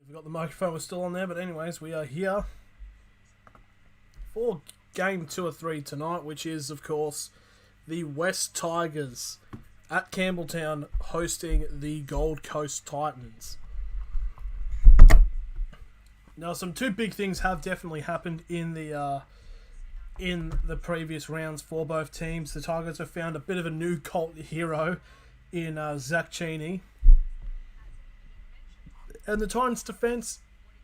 Forgot the microphone was still on there, but anyways, we are here for game 2 or 3 tonight, which is, of course, the West Tigers at Campbelltown hosting the Gold Coast Titans. Now, some two big things have definitely happened in the previous rounds for both teams. The Tigers have found a bit of a new cult hero in Zach Cheney. And the Titans' defence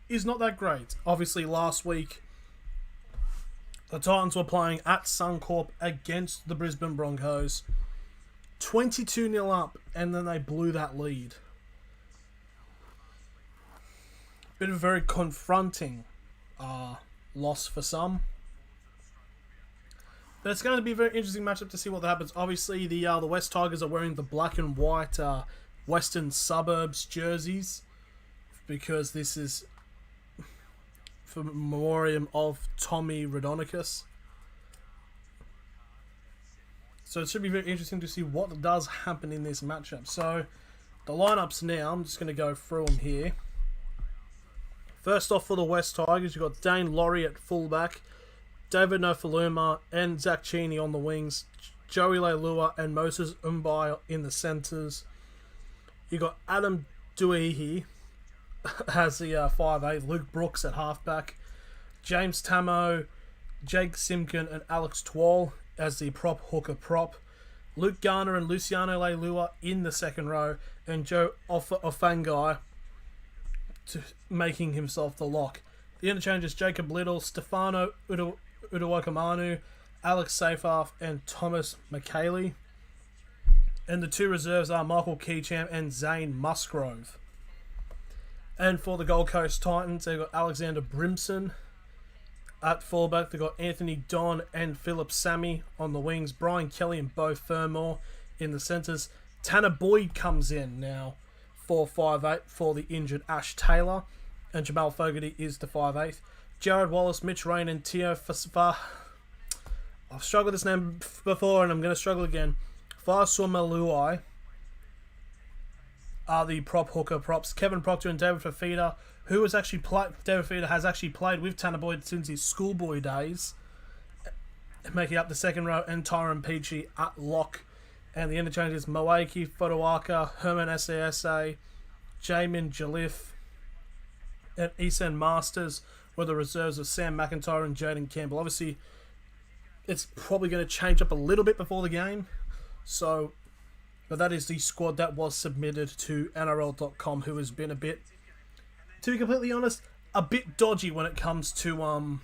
is not that great. Obviously, last week, the Titans were playing at Suncorp against the Brisbane Broncos. 22-0 up, and then they blew that lead. Bit of a very confronting loss for some. But it's going to be a very interesting matchup to see what happens. Obviously, the West Tigers are wearing the black and white Western Suburbs jerseys, because this is for memoriam of Tommy Raudonikis. So it should be very interesting to see what does happen in this matchup. So the lineups now, I'm just going to go through them here. First off, for the West Tigers, you've got Dane Laurie at fullback, David Nofaluma and Zach Cheney on the wings, Joey Leilua and Moses Umbai in the centres. You've got Adam Duihi has the 5'8", Luke Brooks at halfback, James Tamo, Jake Simkin and Alex Twall as the prop hooker prop, Luke Garner and Luciano Leilua in the second row, and Joe Ofangai making himself the lock. The interchanges Jacob Little, Stefano Udawakamanu, Alex Seyfarth and Thomas McKaylee. And the two reserves are Michael Keecham and Zane Musgrove. And for the Gold Coast Titans, they've got Alexander Brimson at fullback. They've got Anthony Don and Philip Sammy on the wings. Brian Kelly and Beau Fermor in the centres. Tanner Boyd comes in now for 5'8" for the injured Ash Taylor. And Jamal Fogarty is the 5'8". Jared Wallace, Mitch Rain and Tio Fasfa. I've struggled with this name before and I'm going to struggle again. Fasumaluai are the prop hooker props. Kevin Proctor and David Fafita, who has actually David Fafita has actually played with Tanner Boyd since his schoolboy days, making up the second row, and Tyron Peachy at lock. And the interchanges Moaki Fotowaka, Herman Sasa, Jamin Jalif, and Esan Masters were the reserves of Sam McIntyre and Jaden Campbell. Obviously, it's probably going to change up a little bit before the game. But that is the squad that was submitted to NRL.com, who has been a bit, to be completely honest, a bit dodgy when it comes to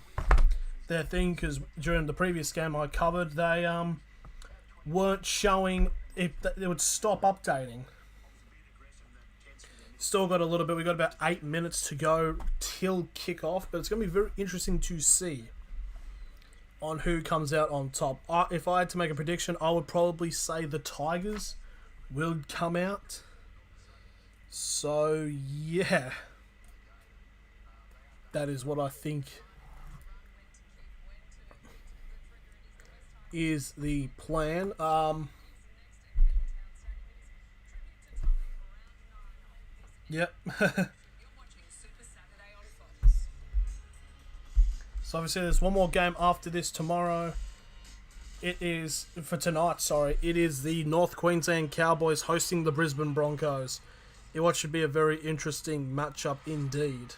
their thing, because during the previous game I covered, they weren't showing if they would stop updating. Still got a little bit. We've got about 8 minutes to go till kickoff, but it's going to be very interesting to see on who comes out on top. If I had to make a prediction, I would probably say the Tigers will come out. So, yeah. That is what I think is the plan. Yep. So obviously there's one more game after this tomorrow. It is, for tonight, sorry, it is the North Queensland Cowboys hosting the Brisbane Broncos. It should be a very interesting matchup indeed.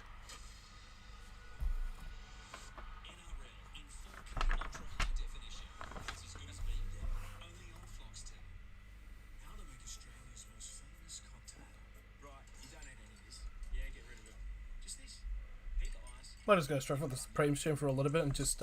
Might just go straight for the Supreme stream for a little bit and just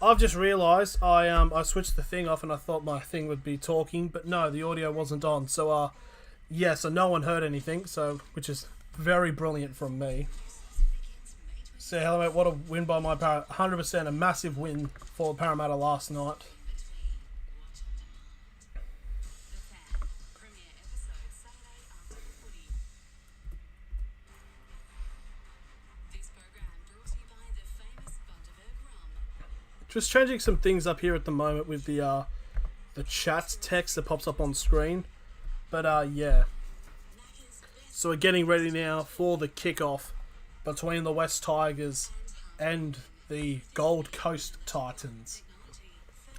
I've just realised I switched the thing off and I thought my thing would be talking, but no, the audio wasn't on. So yeah, so no one heard anything. So which is very brilliant from me. So hello mate, what a win by my Parramatta. 100% a massive win for Parramatta last night. Just changing some things up here at the moment with the chat text that pops up on screen. But yeah. So we're getting ready now for the kickoff between the West Tigers and the Gold Coast Titans.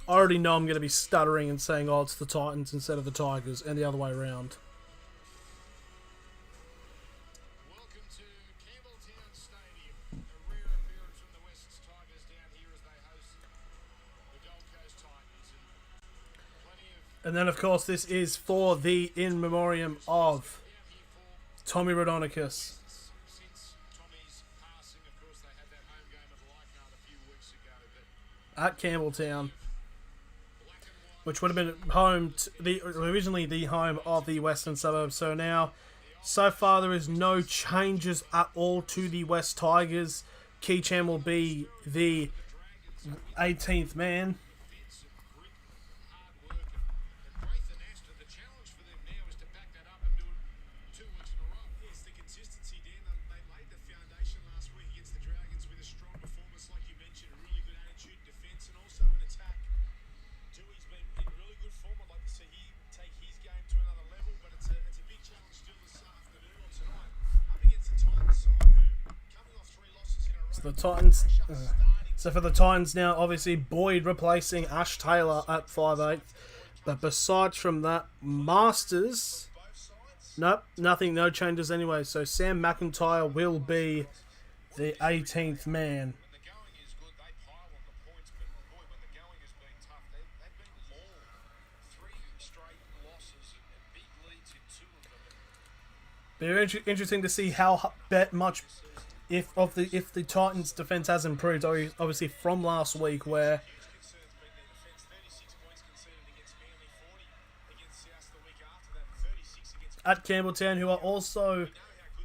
I already know I'm going to be stuttering and saying, oh, it's the Titans instead of the Tigers, and the other way around. And then, of course, this is for the in memoriam of Tommy Raudonikis. At Campbelltown, which would have been home to originally the home of the Western Suburbs. So now, so far there is no changes at all to the West Tigers. Keechan will be the 18th man. The Titans. So for the Titans now, obviously Boyd replacing Ash Taylor at 5'8". But besides from that, Masters, nope, nothing, no changes anyway. So Sam McIntyre will be the 18th man. Very interesting to see how much. If the Titans' defense has improved, obviously from last week, where at Campbelltown, who are also,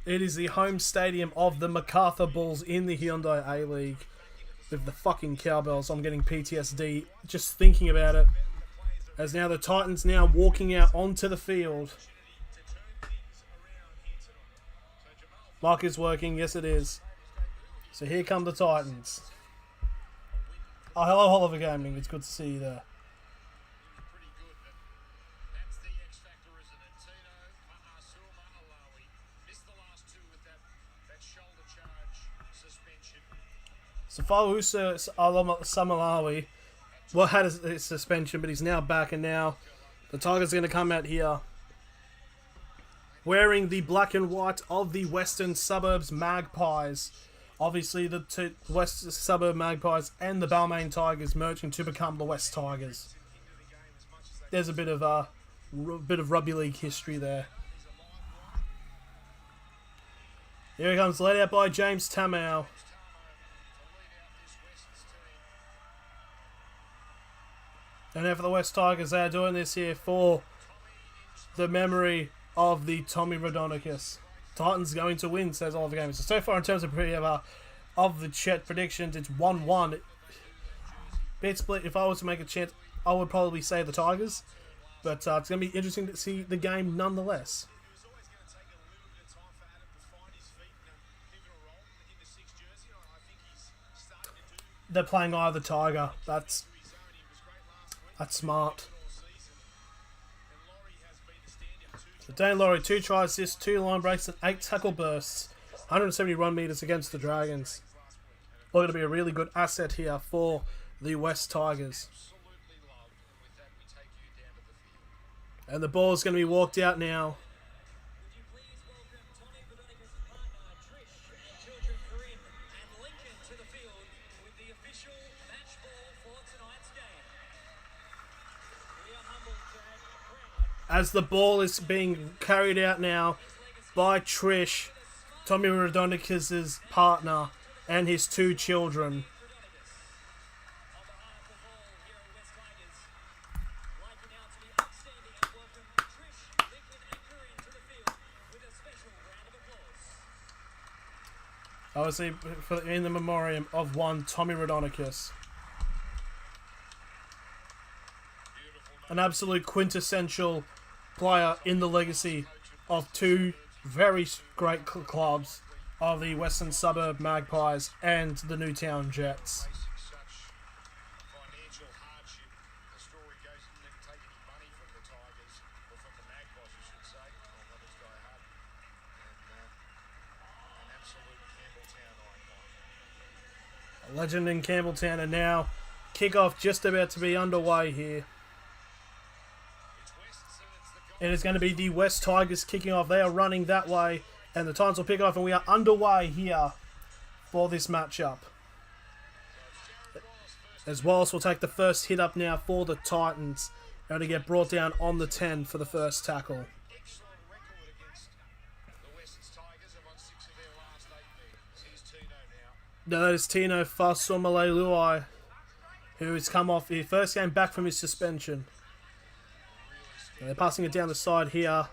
it is the home stadium of the MacArthur Bulls in the Hyundai A-League with the fucking cowbells. I'm getting PTSD just thinking about it. As now the Titans now walking out onto the field. Mark is working, yes it is. So here come the Titans. Oh, hello Oliver Gaming, it's good to see you there. Safahusa Samalawi had a suspension, but he's now back, and now the Tigers are going to come out here wearing the black and white of the Western Suburbs Magpies. Obviously, the two West Suburb Magpies and the Balmain Tigers merging to become the West Tigers. There's a bit of rugby league history there. Here he comes, led out by James Tamau. And now for the West Tigers, they are doing this here for the memory of the Tommy Raudonikis. Titans going to win, says Oliver Gaming. So far in terms of the chat predictions, it's 1-1. Bit split. If I was to make a chance, I would probably say the Tigers. But it's going to be interesting to see the game nonetheless. They're playing either Tiger. That's smart. So Dane Laurie, 2 tries, assists, 2 line breaks, and 8 tackle bursts. 170 run meters against the Dragons. Going to be a really good asset here for the West Tigers. And the ball is going to be walked out now. As the ball is being carried out now by Trish, Tommy Raudonikis' partner, and his 2 children. Obviously, in the memoriam of one Tommy Raudonikis. An absolute quintessential player in the legacy of two very great clubs of the Western Suburb Magpies and the Newtown Jets. A legend in Campbelltown, and now kickoff just about to be underway here. It is going to be the West Tigers kicking off. They are running that way, and the Titans will pick it off, and we are underway here for this matchup. As Wallace will take the first hit up now for the Titans. Going to get brought down on the 10 for the first tackle. No, that is Tino Fasumalei-Luai, who has come off his first game back from his suspension. And they're passing it down the side here,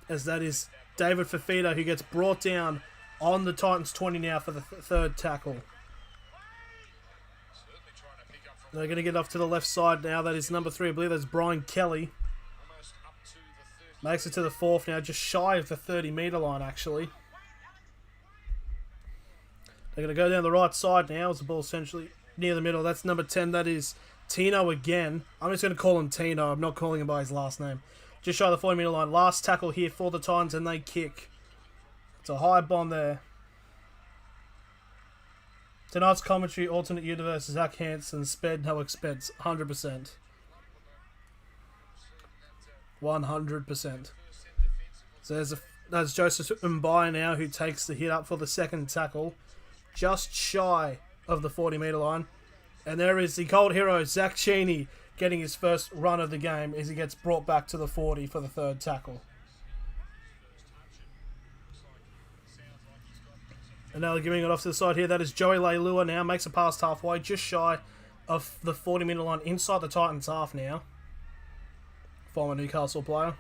as that is David Fafita, who gets brought down on the Titans 20 now for the third tackle. They're going to get off to the left side now. That is number 3, I believe that's Brian Kelly. Makes it to the 4th now, just shy of the 30-metre line actually. They're going to go down the right side now as the ball essentially near the middle. That's number 10. That is Tino again. I'm just going to call him Tino. I'm not calling him by his last name. Just shy of the 40-metre line. Last tackle here for the Titans, and they kick. It's a high bomb there. Tonight's commentary, alternate universe, Zach Hansen, sped no expense. 100%. 100%. So there's Joseph Mbai now, who takes the hit up for the second tackle. Just shy of the 40-metre line. And there is the cold hero, Zach Cheney, getting his first run of the game as he gets brought back to the 40 for the third tackle. And now they're giving it off to the side here. That is Joey Leilua now. Makes a pass halfway, just shy of the 40-metre line inside the Titans half now. Former Newcastle player.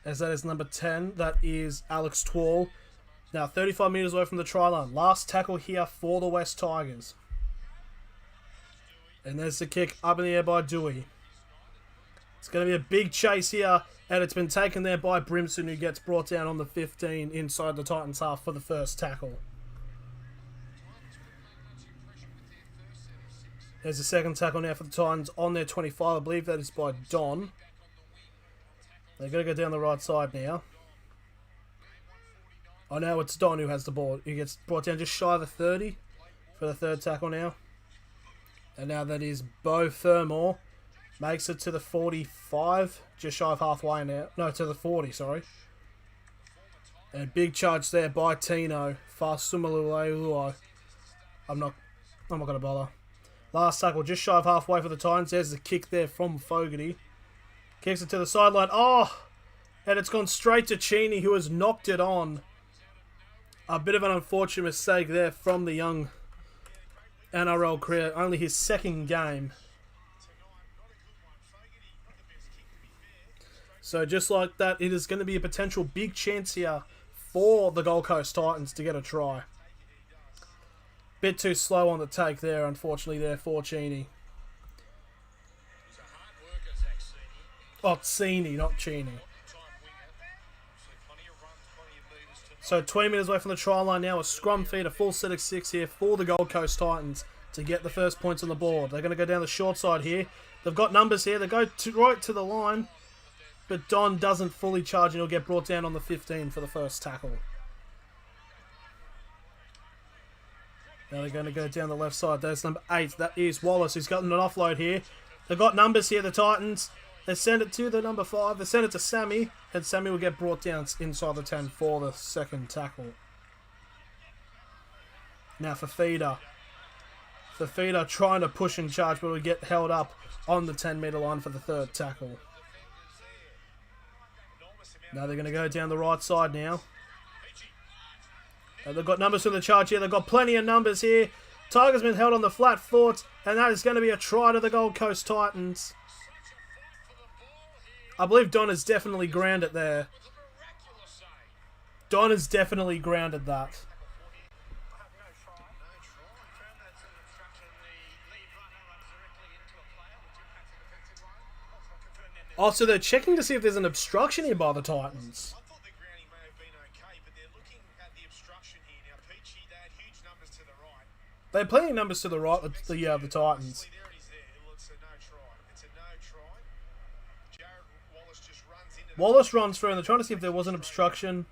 As that is number 10. That is Alex Twall. Now 35 metres away from the try line. Last tackle here for the West Tigers. And there's the kick up in the air by Dewey. It's going to be a big chase here. And it's been taken there by Brimson, who gets brought down on the 15 inside the Titans half for the first tackle. There's the second tackle now for the Titans on their 25. I believe that is by Don. They're going to go down the right side now. Oh, now it's Don who has the ball. He gets brought down just shy of the 30 for the third tackle now. And now that is Beau Fermor. Makes it to the 45. Just shy of halfway now. No, to the 40, sorry. And big charge there by Tino Fasumalei-Luai. I'm not going to bother. Last tackle just shy of halfway for the Titans. There's the kick there from Fogarty. Kicks it to the sideline. Oh! And it's gone straight to Cheney, who has knocked it on. A bit of an unfortunate mistake there from the young NRL career. Only his second game. So just like that, it is going to be a potential big chance here for the Gold Coast Titans to get a try. Bit too slow on the take there, unfortunately, there for Cheney. Oh, Cheney, not Cheney. So 20 metres away from the try line now. A scrum feed, a full set of 6 here for the Gold Coast Titans to get the first points on the board. They're going to go down the short side here. They've got numbers here. They go right to the line. But Don doesn't fully charge and he'll get brought down on the 15 for the first tackle. Now they're going to go down the left side. There's number 8. That is Wallace, who's gotten an offload here. They've got numbers here, the Titans. They send it to the number 5. They send it to Sammy. And Sammy will get brought down inside the 10 for the second tackle. Now Fafita. Fafita trying to push and charge, but will get held up on the 10-metre line for the third tackle. Now they're going to go down the right side now. They've got numbers for the charge here. They've got plenty of numbers here. Tigers been held on the flat foot. And that is going to be a try to the Gold Coast Titans. I believe Don has definitely grounded there. Don has definitely grounded that. Oh, so they're checking to see if there's an obstruction here by the Titans. I thought the grounding may have been okay, but they're looking at the obstruction here. Now, Peachy, they had huge numbers to the right. They're plenty of numbers to the right, the Titans. There it is there. Well, it's a no try. It's a no try. Jared Wallace just runs into Wallace runs through, and they're trying to see if there was an obstruction.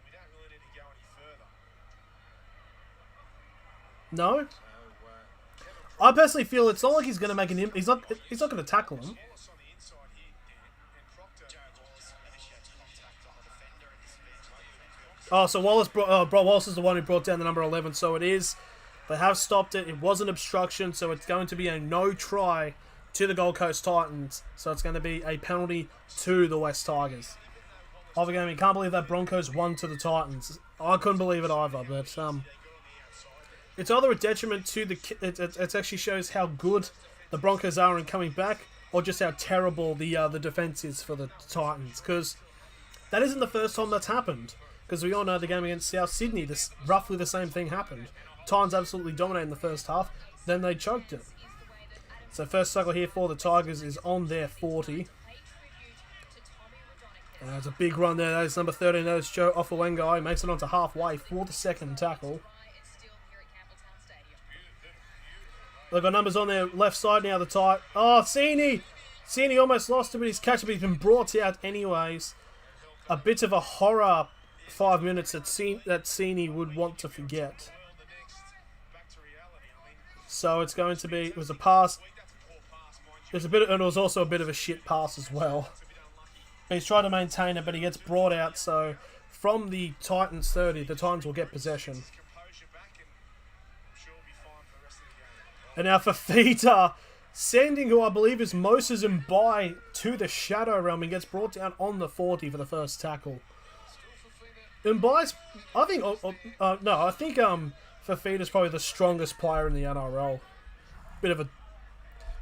We don't really need to go any further. No? I personally feel it's not like he's going to make an... He's not going to tackle him. Wallace on the inside here, Dan, and Proctor. Jared Wallace initiates contact on the defender in this event. Oh, so Wallace is the one who brought down the number 11, so it is. They have stopped it. It was an obstruction, so it's going to be a no try to the Gold Coast Titans. So it's going to be a penalty to the West Tigers. Other game, you can't believe that Broncos won to the Titans. I couldn't believe it either, but it's either a detriment to the... It actually shows how good the Broncos are in coming back, or just how terrible the defense is for the Titans. Because that isn't the first time that's happened. Because we all know the game against South Sydney, roughly the same thing happened. Titans absolutely dominated in the first half, then they choked it. So first tackle here for the Tigers is on their 40. It's a big run there. That is number 13. That is Joe Offawenga. He makes it onto halfway for the second tackle. They've got numbers on their left side now. The tight. Oh, Sini almost lost it, but he's catch, but he's been brought out anyways. A bit of a horror 5 minutes that Sini would want to forget. So it's going to be. It was a pass. And it was also a bit of a shit pass as well. He's trying to maintain it, but he gets brought out. So from the Titans 30, the Titans will get possession. And now Fafita sending who I believe is Moses Mbai to the shadow realm and gets brought down on the 40 for the first tackle. Mbai's, I think Fafita's probably the strongest player in the NRL. Bit of a,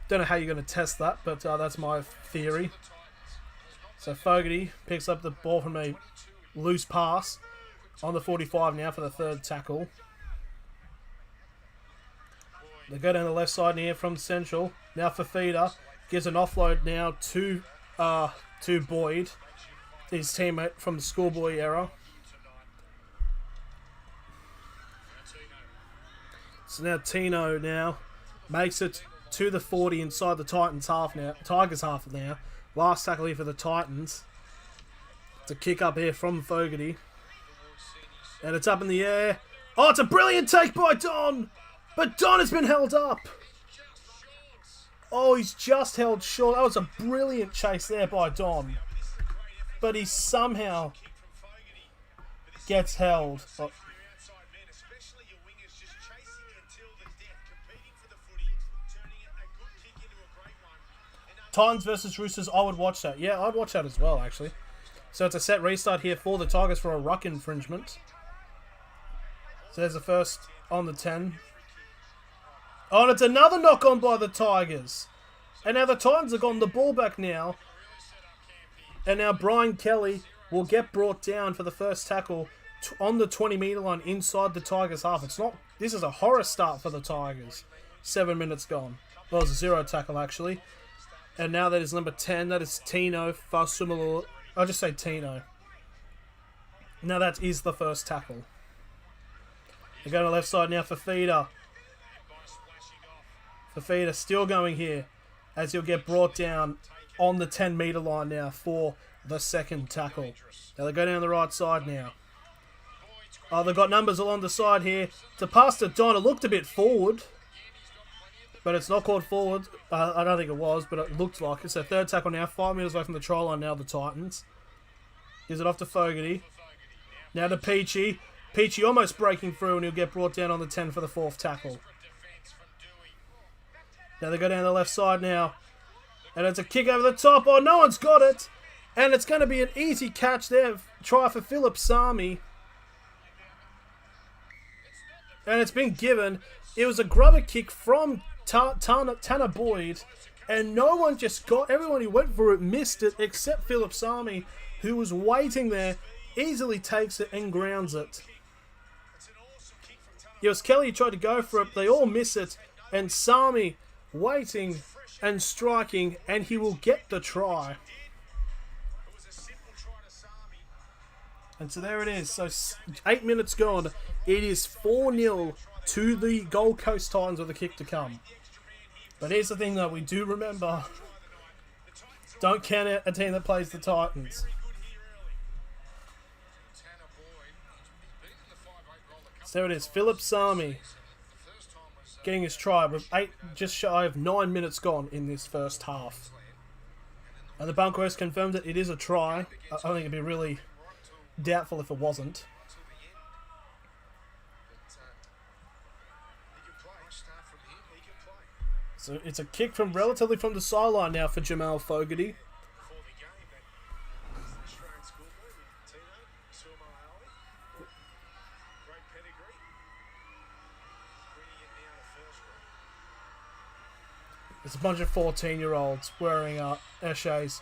don't know how you're going to test that, but that's my theory. So Fogarty picks up the ball from a loose pass on the 45 now for the third tackle. They go down the left side here from Central. Now Fafita gives an offload now to Boyd, his teammate from the schoolboy era. So now Tino now makes it to the 40 inside the Tigers half now. Last tackle here for the Titans. It's a kick up here from Fogarty. And it's up in the air. Oh, it's a brilliant take by Don! But Don has been held up. Oh, he's just held short. That was a brilliant chase there by Don. But he somehow gets held. Oh. Titans versus Roosters, I would watch that. Yeah, I'd watch that as well, actually. So it's a set restart here for the Tigers for a ruck infringement. So there's the first on the 10. Oh, and it's another knock on by the Tigers. And now the Titans have gotten the ball back now. And now Brian Kelly will get brought down for the first tackle on the 20-metre line inside the Tigers half. This is a horror start for the Tigers. 7 minutes gone. Well, it was a zero tackle, actually. And now that is number 10. That is Tino Fasumalo. I'll just say Tino. Now that is the first tackle. They go to the left side now for Fafita. Fafita still going here as he'll get brought down on the 10-metre line now for the second tackle. Now they go down the right side now. Oh, they've got numbers along the side here. To pass to Don, it looked a bit forward. But it's not called forward. I don't think it was, but it looked like it. So third tackle now. 5 metres away from the try line now, the Titans. Gives it off to Fogarty. Now to Peachy. Peachy almost breaking through, and he'll get brought down on the 10 for the fourth tackle. Now they go down the left side now. And it's a kick over the top. Oh, no one's got it. And it's going to be an easy catch there. Try for Philip Sami. And it's been given. It was a grubber kick from Tanner Boyd, and no one just got. Everyone who went for it missed it, except Philip Sami, who was waiting there, easily takes it and grounds it. It was Kelly who tried to go for it. They all miss it, and Sami waiting and striking, and he will get the try. And so there it is. So 8 minutes gone. It is 4-0 to the Gold Coast Titans with a kick to come. But here's the thing, though. We do remember, don't count out a team that plays the Titans. So there it is. Philip Sami getting his try with just shy of 9 minutes gone in this first half. And the Broncos confirmed that it is a try. I think it'd be really doubtful if it wasn't. So it's a kick from relatively from the sideline now for Jamal Fogarty. There's a bunch of 14-year-olds wearing Eshays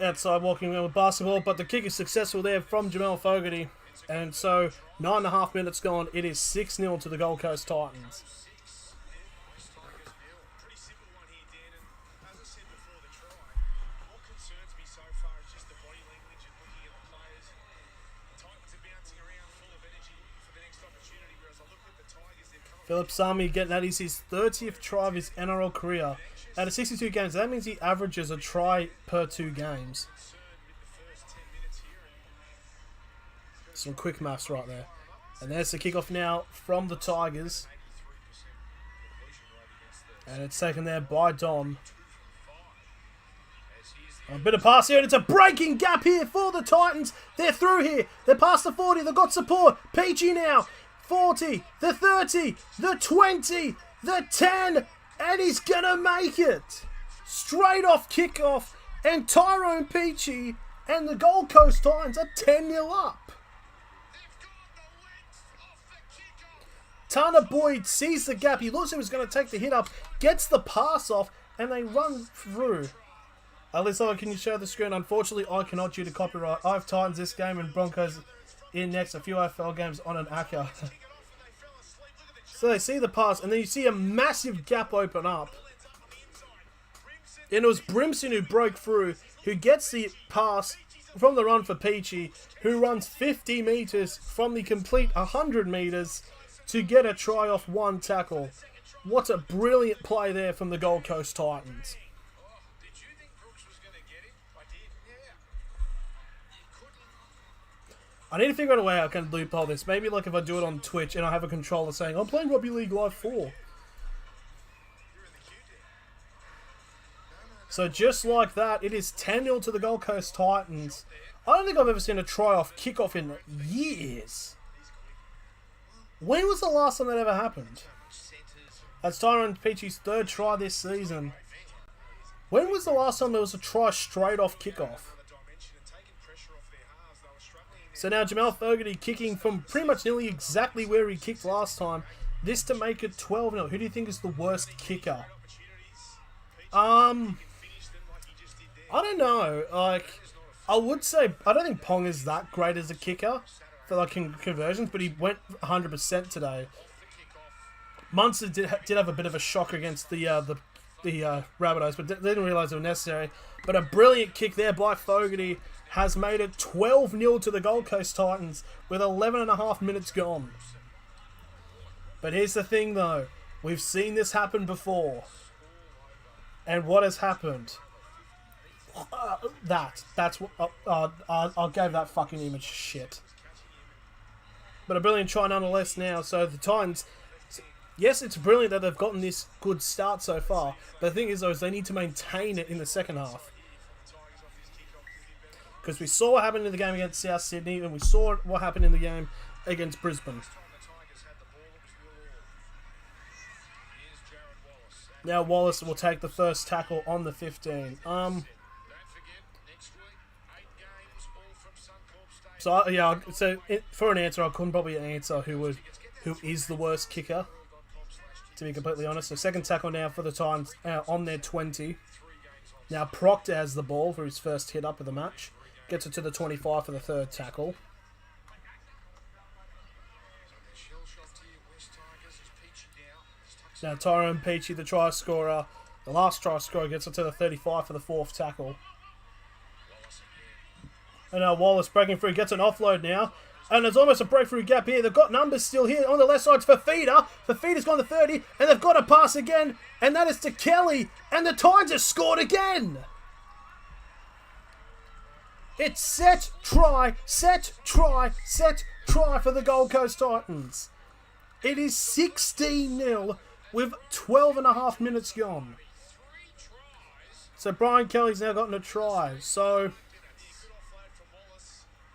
outside walking around with basketball, but the kick is successful there from Jamal Fogarty. And so 9.5 minutes gone, it is 6-0 to the Gold Coast Titans. Philip Sami getting that is his 30th try of his NRL career. Out of 62 games, that means he averages a try per 2 games. Some quick maths right there. And there's the kickoff now from the Tigers. And it's taken there by Dom. A bit of pass here, and it's a breaking gap here for the Titans. They're through here. They're past the 40. They've got support. Peachy now. 40, the 30, the 20, the 10, and he's gonna make it. Straight off kickoff, and Tyrone Peachy and the Gold Coast Titans are 10-0 up. Tana Boyd sees the gap. He looks like he was going to take the hit up, gets the pass off, and they run through. Alyssa, can you share the screen? Unfortunately, I cannot due to copyright. I have Titans this game and Broncos in next, a few AFL games on an acca. So they see the pass, and then you see a massive gap open up. And it was Brimson who broke through, who gets the pass from the run for Peachy, who runs 50 metres from the complete 100 metres to get a try off one tackle. What a brilliant play there from the Gold Coast Titans. I need to figure out a way I can loophole this. Maybe like if I do it on Twitch and I have a controller saying, I'm playing Rugby League Live 4. So just like that, it is 10-0 to the Gold Coast Titans. I don't think I've ever seen a try-off kickoff in years. When was the last time that ever happened? That's Tyrone Peachy's 3rd try this season. When was the last time there was a try straight off kickoff? So now Jamal Fogarty kicking from pretty much nearly exactly where he kicked last time. This to make it 12-0. Who do you think is the worst kicker? I don't know. Like, I would say, I don't think Pong is that great as a kicker for like conversions, but he went 100% today. Munster did have a bit of a shock against the Rabbitohs, but didn't realise it was necessary. But a brilliant kick there by Fogarty has made it 12-0 to the Gold Coast Titans with 11.5 minutes gone. But here's the thing though, we've seen this happen before. And what has happened? That's what I gave that fucking image shit. But a brilliant try nonetheless now. So the Titans, yes, it's brilliant that they've gotten this good start so far. But the thing is though, is they need to maintain it in the second half. Because we saw what happened in the game against South Sydney, and we saw what happened in the game against Brisbane. Now Wallace will take the first tackle on the 15. So for an answer, I couldn't probably answer who is the worst kicker, to be completely honest. So second tackle now for the Titans on their 20. Now Proctor has the ball for his first hit up of the match. Gets it to the 25 for the third tackle. Now Tyrone Peachy, the try scorer, the last try scorer, gets it to the 35 for the fourth tackle. And now Wallace breaking through, gets an offload now. And there's almost a breakthrough gap here. They've got numbers still here on the left side for Fafita. Fafita's gone to 30, and they've got a pass again. And that is to Kelly. And the Titans have scored again. It's set, try, set, try, set, try for the Gold Coast Titans. It is 16-0 with 12 and a half minutes gone. So Brian Kelly's now gotten a try. So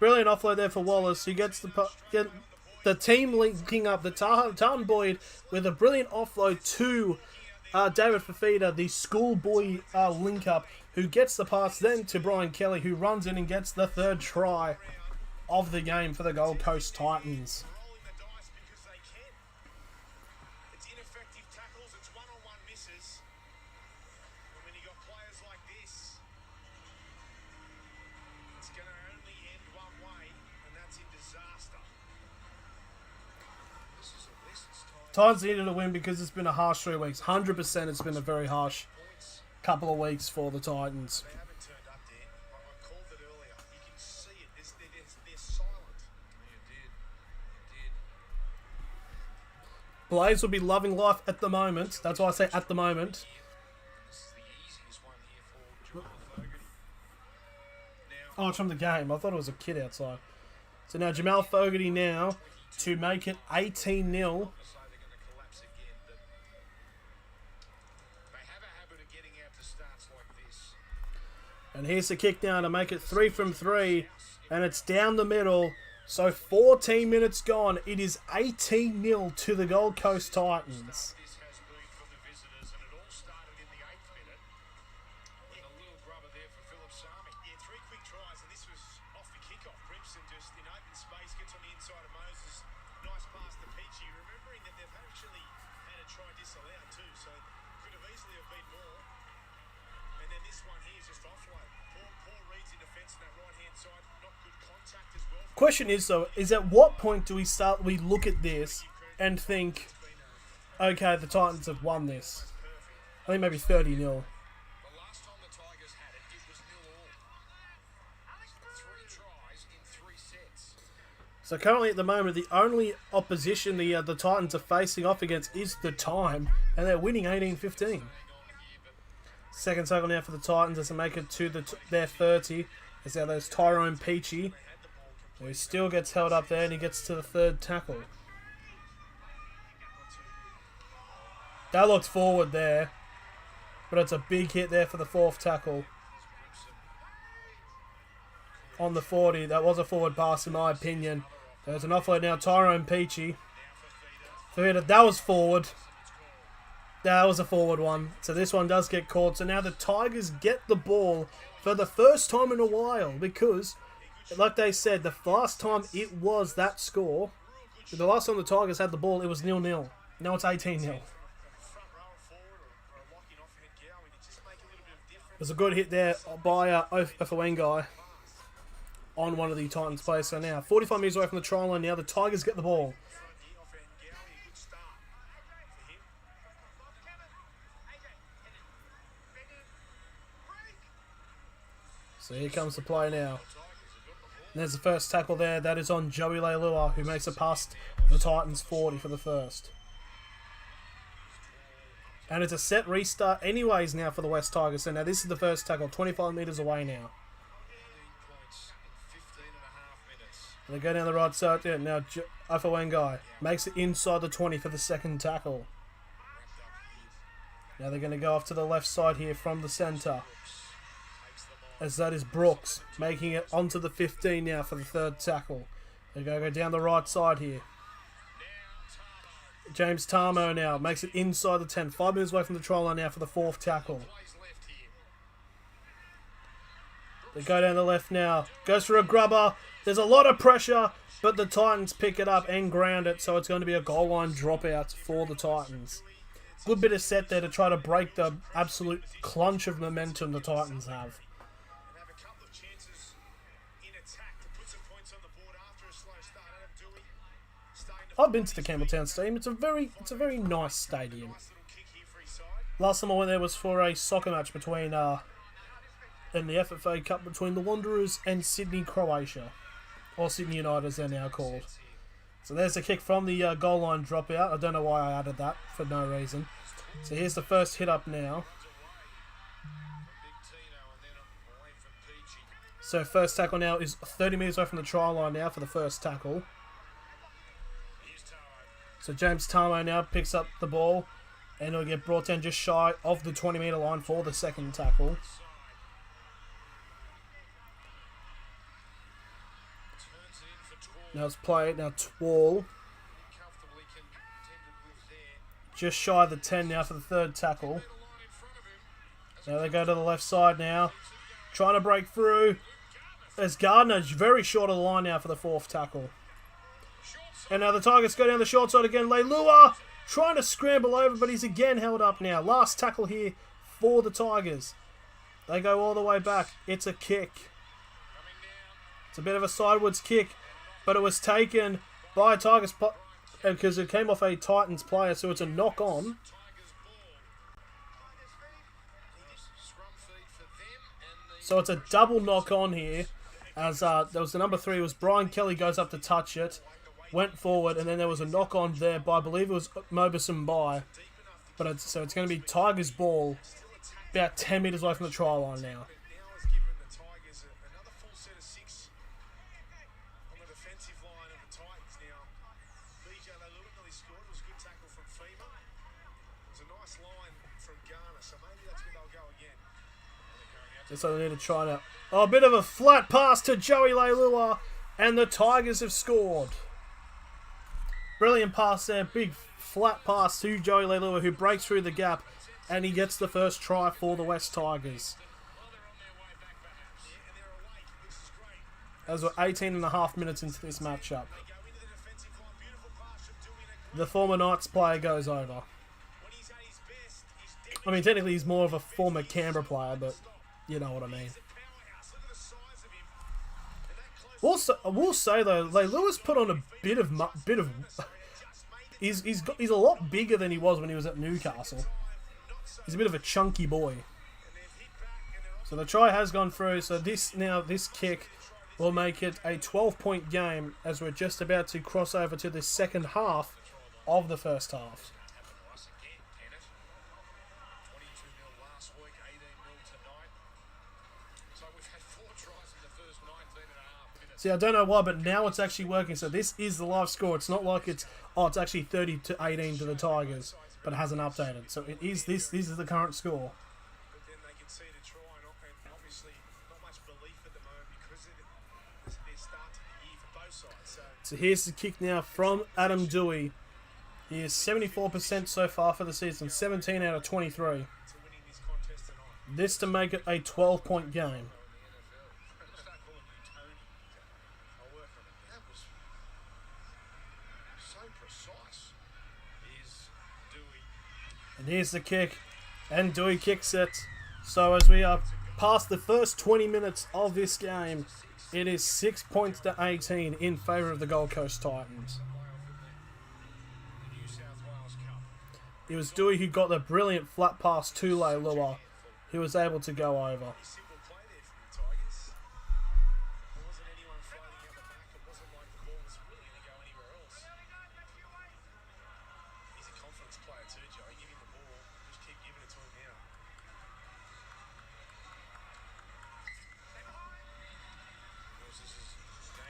brilliant offload there for Wallace. He gets the team linking up. The Tartan Boyd with a brilliant offload to David Fafita, the schoolboy link up, who gets the pass then to Brian Kelly, who runs in and gets the third try of the game for the Gold Coast Titans. Rolling the dice because they can. It's ineffective tackles, it's one-on-one misses. And when you got players like this, it's going to only end one way, and that's in disaster. This is a West's time. Titans needed a win because it's been a harsh 3 weeks. 100% it's been a very harsh couple of weeks for the Titans. They haven't turned up there. I called it earlier. You can see it. They're silent. You did. Blaze will be loving life at the moment. That's why I say at the moment. This is the easiest one here for Jamal Fogarty. Oh, it's from the game. I thought it was a kid outside. So now Jamal Fogarty now to make it 18-0. So they're going to collapse again. But they have a habit of getting out to starts like this. And here's the kick now to make it 3 from 3. And it's down the middle. So 14 minutes gone. It is 18-0 to the Gold Coast Titans. This has been from the visitors, and it all started in the 8th minute with a little grubber there for Philip Sami. Yeah, 3 quick tries, and this was off the kickoff. Brimson just in open space gets on the inside of Moses. Nice pass to Peachy, remembering that they've actually had a try disallowed too, so could have easily have been more. And then this one here is just offload. Poor reads in defence on that right-hand side. Not good contact as well. Question is though, is at what point do we look at this and think, okay, the Titans have won this? I think maybe 30-0. The last time the Tigers had it, it was 0-0. 3 tries in 3 sets. So currently at the moment, the only opposition the Titans are facing off against is the Time, and they're winning 18-15. Second tackle now for the Titans as they make it to their 30. As now there's Tyrone Peachy, who still gets held up there, and he gets to the third tackle. That looked forward there, but it's a big hit there for the fourth tackle. On the 40, that was a forward pass in my opinion. There's an offload now, Tyrone Peachy. That was forward. That was a forward one. So this one does get caught. So now the Tigers get the ball for the first time in a while, because, like they said, the last time it was that score, the last time the Tigers had the ball, it was 0-0. Now it's 18-0. There's a good hit there by Ofawengai on one of the Titans players. So now 45 metres away from the try line. Now the Tigers get the ball. So here comes the play now. And there's the first tackle there. That is on Joey Leilua, who makes it past the Titans 40 for the first. And it's a set restart anyways now for the West Tigers. So now this is the first tackle, 25 metres away now. And they go down the right side. Yeah, now Ofawengai makes it inside the 20 for the second tackle. Now they're going to go off to the left side here from the centre. As that is Brooks making it onto the 15 now for the third tackle. They're going to go down the right side here. James Tarmo now makes it inside the 10. 5 minutes away from the try line now for the fourth tackle. They go down the left now. Goes for a grubber. There's a lot of pressure, but the Titans pick it up and ground it, so it's going to be a goal line dropout for the Titans. Good bit of set there to try to break the absolute clunch of momentum the Titans have. I've been to the Campbelltown Stadium. It's a very nice stadium. Last time I went there was for a soccer match between in the FFA Cup between the Wanderers and Sydney Croatia. Or Sydney United as they're now called. So there's a kick from the goal line dropout. I don't know why I added that for no reason. So here's the first hit up now. So first tackle now is 30 metres away from the try line now for the first tackle. So James Tamo now picks up the ball and it'll get brought down just shy of the 20 metre line for the second tackle. Now it's played. Now Twall. Just shy of the 10 now for the third tackle. Now they go to the left side now. Trying to break through. As Gardner's very short of the line now for the fourth tackle. And now the Tigers go down the short side again. Leilua trying to scramble over, but he's again held up now. Last tackle here for the Tigers. They go all the way back. It's a kick. It's a bit of a sideways kick, but it was taken by a Tigers because it came off a Titans player, so it's a knock on. So it's a double knock on here, as there was the number 3 was Brian Kelly goes up to touch it, went forward, and then there was a knock on there by, I believe it was Mobison by, but so it's going to be Tigers ball, about 10 metres away from the try line now. So they need to try now. Oh, a bit of a flat pass to Joey Leilua, and the Tigers have scored. Brilliant pass there. Big flat pass to Joey Leilua, who breaks through the gap, and he gets the first try for the West Tigers. As we're 18.5 minutes into this matchup. The former Knights player goes over. I mean, technically he's more of a former Canberra player, but you know what I mean. Also, I will say though, Lewis put on a bit of he's a lot bigger than he was when he was at Newcastle. He's a bit of a chunky boy. So the try has gone through. So this kick will make it a 12-point game as we're just about to cross over to the second half of the first half. See, I don't know why, but now it's actually working. So this is the live score. It's not like it's actually 30-18 to the Tigers, but it hasn't updated. So it is this. This is the current score. But then they can see the try, and obviously not much belief at the moment because of their start to the year for both sides. So here's the kick now from Adam Dewey. He is 74% so far for the season, 17 out of 23. This to make it a 12-point game. And here's the kick, and Dewey kicks it. So as we are past the first 20 minutes of this game, it is 6 points to 18 in favour of the Gold Coast Titans. It was Dewey who got the brilliant flat pass to Leilua, who was able to go over.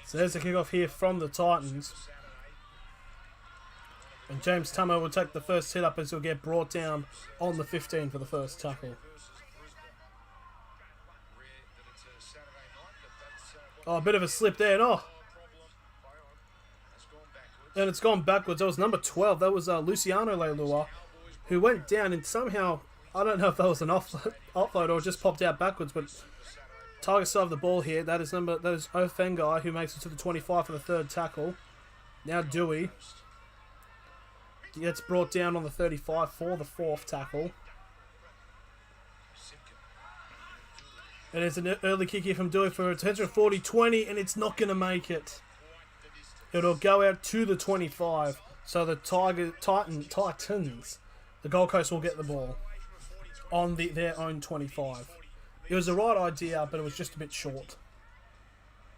So there's a kickoff here from the Titans. And James Tamo will take the first hit up as he'll get brought down on the 15 for the first tackle. Oh, a bit of a slip there. And it's gone backwards. That was number 12. That was Luciano Leilua, who went down and somehow, I don't know if that was an offload or just popped out backwards, but Tigers still have the ball here. That is Ofengai, who makes it to the 25 for the third tackle. Now Dewey gets brought down on the 35 for the fourth tackle. And it's an early kick here from Dewey for a potential 40-20, and it's not going to make it. It'll go out to the 25. So the Titans, the Gold Coast will get the ball on their own 25. It was the right idea, but it was just a bit short.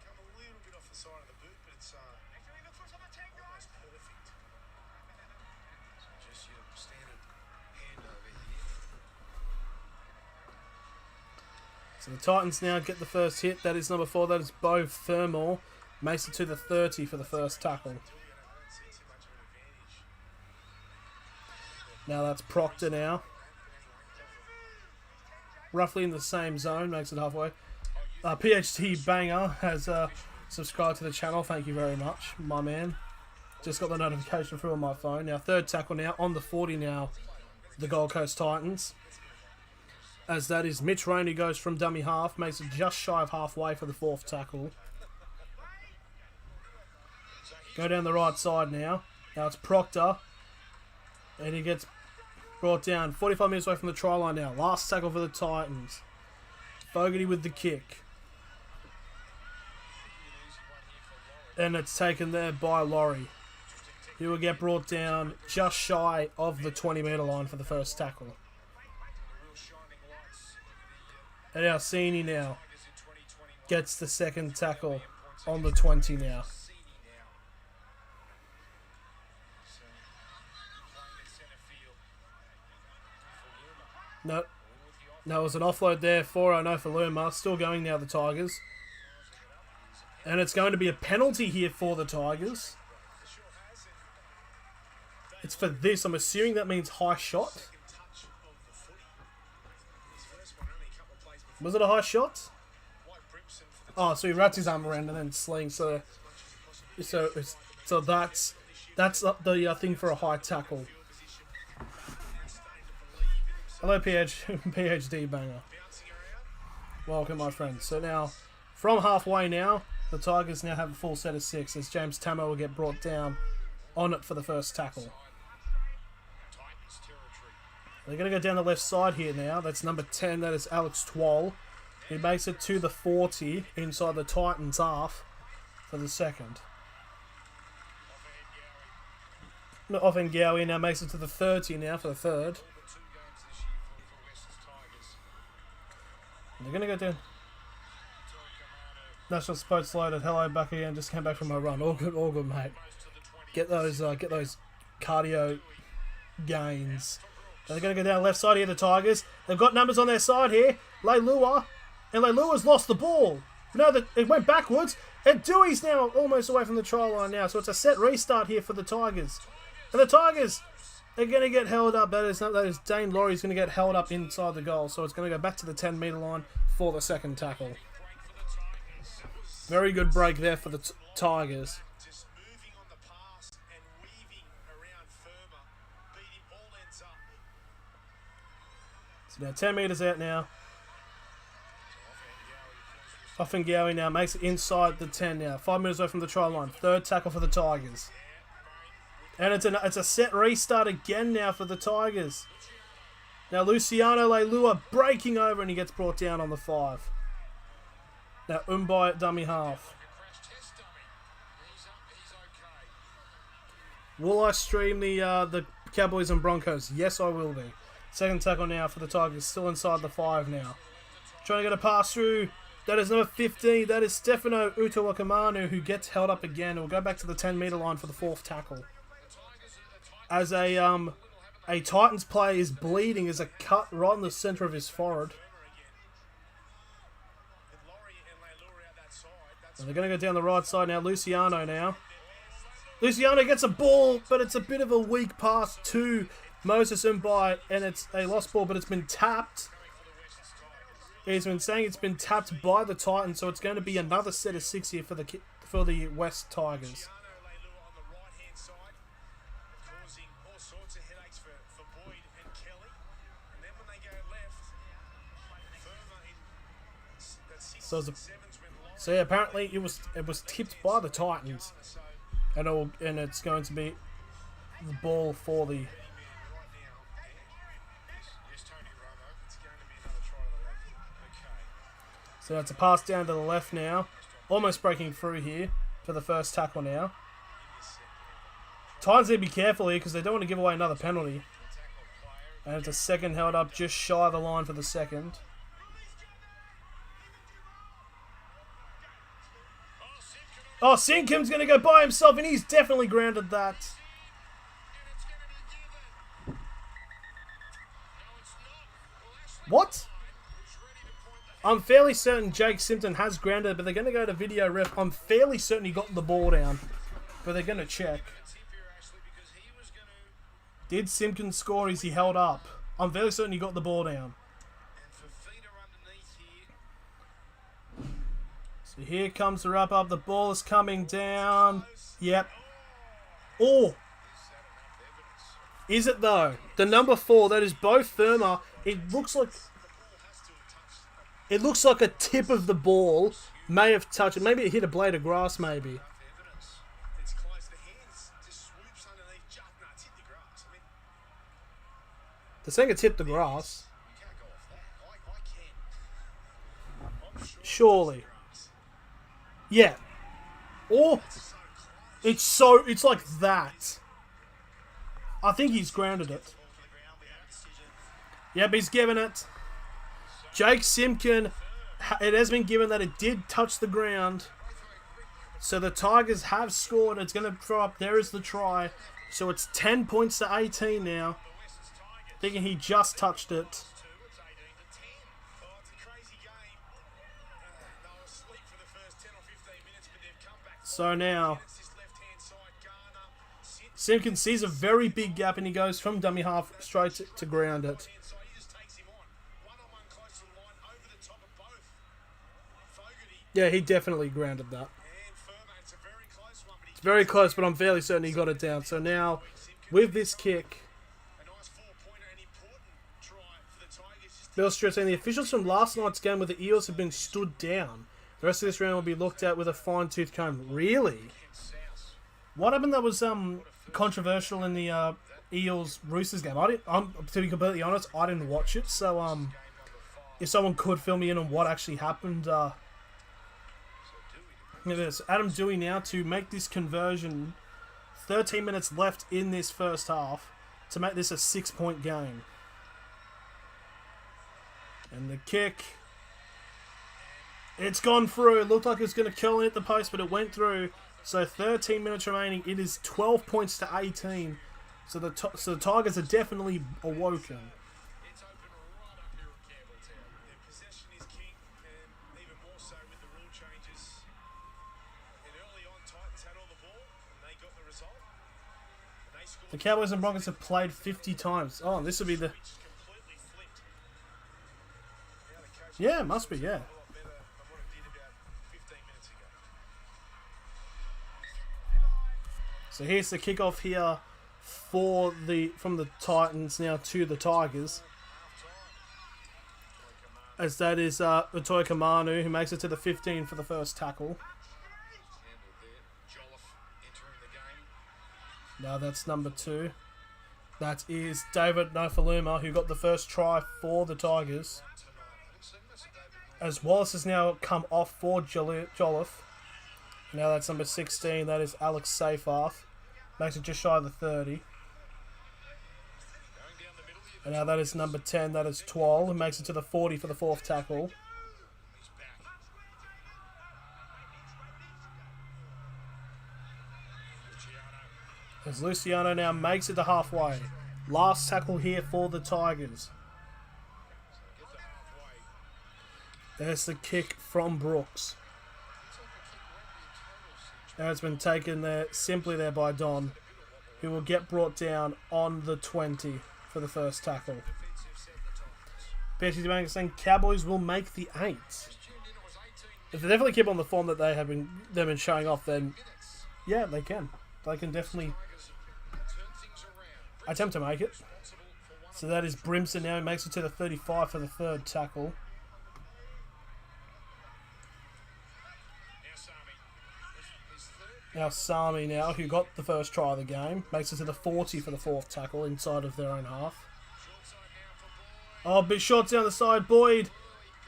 Come a little bit off the side of the boot, but it's almost perfect. So just your standard handover here. So the Titans now get the first hit. That is number 4. That is Bo Thermal. Makes it to the 30 for the first tackle. I don't see too much of an advantage. Now that's Proctor now. Roughly in the same zone. Makes it halfway. PhD Banger has subscribed to the channel. Thank you very much, my man. Just got the notification through on my phone. Now third tackle now. On the 40 now. The Gold Coast Titans. As that is Mitch Rainey goes from dummy half. Makes it just shy of halfway for the fourth tackle. Go down the right side now. Now it's Proctor. And he gets brought down. 45 minutes away from the try line now. Last tackle for the Titans. Fogarty with the kick. And it's taken there by Laurie. He will get brought down just shy of the 20-metre line for the first tackle. And our Sini now gets the second tackle on the 20 now. No, it was an offload there. 4-0 for Luma. Still going now, the Tigers. And it's going to be a penalty here for the Tigers. It's for this. I'm assuming that means high shot. Was it a high shot? Oh, so he wraps his arm around and then slings. So that's the thing for a high tackle. Hello, PhD Banger. Welcome, my friends. So now, from halfway now, the Tigers now have a full set of 6 as James Tamo will get brought down on it for the first tackle. They're going to go down the left side here now. That's number 10. That is Alex Twoll. He makes it to the 40 inside the Titans half for the second. Offengawi now makes it to the 30 now for the third. They're going to go down. National Sports loaded. Hello, back again. Just came back from my run. All good, mate. Get those cardio gains. They're going to go down left side here, the Tigers. They've got numbers on their side here. Leilua. And Leilua's lost the ball. No, it went backwards. And Dewey's now almost away from the try line now. So it's a set restart here for the Tigers. And the Tigers are going to get held up. That is Dane Laurie's going to get held up inside the goal. So it's going to go back to the 10-metre line for the second tackle. Very good break there for the Tigers. Just moving on the pass and weaving around Firma, beating all ends up. So now 10 metres out now. Offengawi now makes it inside the 10 now. 5 metres away from the try line. Third tackle for the Tigers. And it's a set restart again now for the Tigers. Now Luciano Leilua breaking over and he gets brought down on the 5. Now Umbai at dummy half. Will I stream the Cowboys and Broncos? Yes, I will be. Second tackle now for the Tigers. Still inside the 5 now. Trying to get a pass through. That is number 15. That is Stefano Utawakamanu who gets held up again. We'll go back to the 10-metre line for the 4th tackle. As a Titans player is bleeding as a cut right in the centre of his forehead. And they're going to go down the right side now. Luciano now. Luciano gets a ball, but it's a bit of a weak pass to Moses Umbai, and it's a lost ball, but it's been tapped. He's been saying it's been tapped by the Titans, so it's going to be another set of 6 here for the West Tigers. So yeah, apparently it was tipped by the Titans, and it's going to be the ball for the. So it's a pass down to the left now, almost breaking through here for the first tackle now. Titans need to be careful here because they don't want to give away another penalty. And it's a second held up just shy of the line for the second. Oh, Simpkin's going to go by himself, and he's definitely grounded that. What? I'm fairly certain Jake Simpson has grounded, but they're going to go to video ref. I'm fairly certain he got the ball down, but they're going to check. Did Simpkin score? Is he held up? I'm fairly certain he got the ball down. So here comes the wrap up. The ball is coming down. Yep. Oh. Is it though? The number 4, that is both firmer. It looks like a tip of the ball may have touched it. Maybe it hit a blade of grass, maybe. They're saying it's hit the grass. Surely. Yeah. Oh. It's like that. I think he's grounded it. Yep, he's given it. Jake Simpkin, it has been given that it did touch the ground. So the Tigers have scored. It's going to throw up. There is the try. So it's 10 points to 18 now. Thinking he just touched it. So now, Simpkin sees a very big gap and he goes from dummy half straight to ground it. Yeah, he definitely grounded that. It's very close, but I'm fairly certain he got it down. So now, with this kick, Bill Stewart saying the officials from last night's game with the Eels have been stood down. The rest of this round will be looked at with a fine-tooth comb. Really? What happened that was controversial in the Eels-Roosters game? To be completely honest, I didn't watch it. So if someone could fill me in on what actually happened... It is Adam Dewey now to make this conversion. 13 minutes left in this first half to make this a 6-point game. And the kick. It's gone through. It looked like it was going to curl and hit the post, but it went through. So 13 minutes remaining. It is 12 points to 18. So the Tigers are definitely awoken. The Cowboys and Broncos have played 50 times. Oh, this will be the... Yeah, it must be, yeah. So here's the kickoff here from the Titans now to the Tigers. As that is Atoy Kamanu, who makes it to the 15 for the first tackle. Now that's number 2. That is David Nofaluma, who got the first try for the Tigers. As Wallace has now come off for Jolliffe. Now that's number 16. That is Alex Seyfarth. Makes it just shy of the 30. And now that is number 10. That is Twal, who makes it to the 40 for the 4th tackle. As Luciano now makes it to halfway. Last tackle here for the Tigers. There's the kick from Brooks. Now it's been taken there, simply there by Don, who will get brought down on the 20 for the first tackle. PSG's Bank saying Cowboys will make the 8. If they definitely keep on the form that they've been showing off, then yeah, they can. They can definitely attempt to make it. So that is Brimson now. He makes it to the 35 for the 3rd tackle. Now Sami now, who got the first try of the game, makes it to the 40 for the 4th tackle inside of their own half. Oh, big shots down the side. Boyd,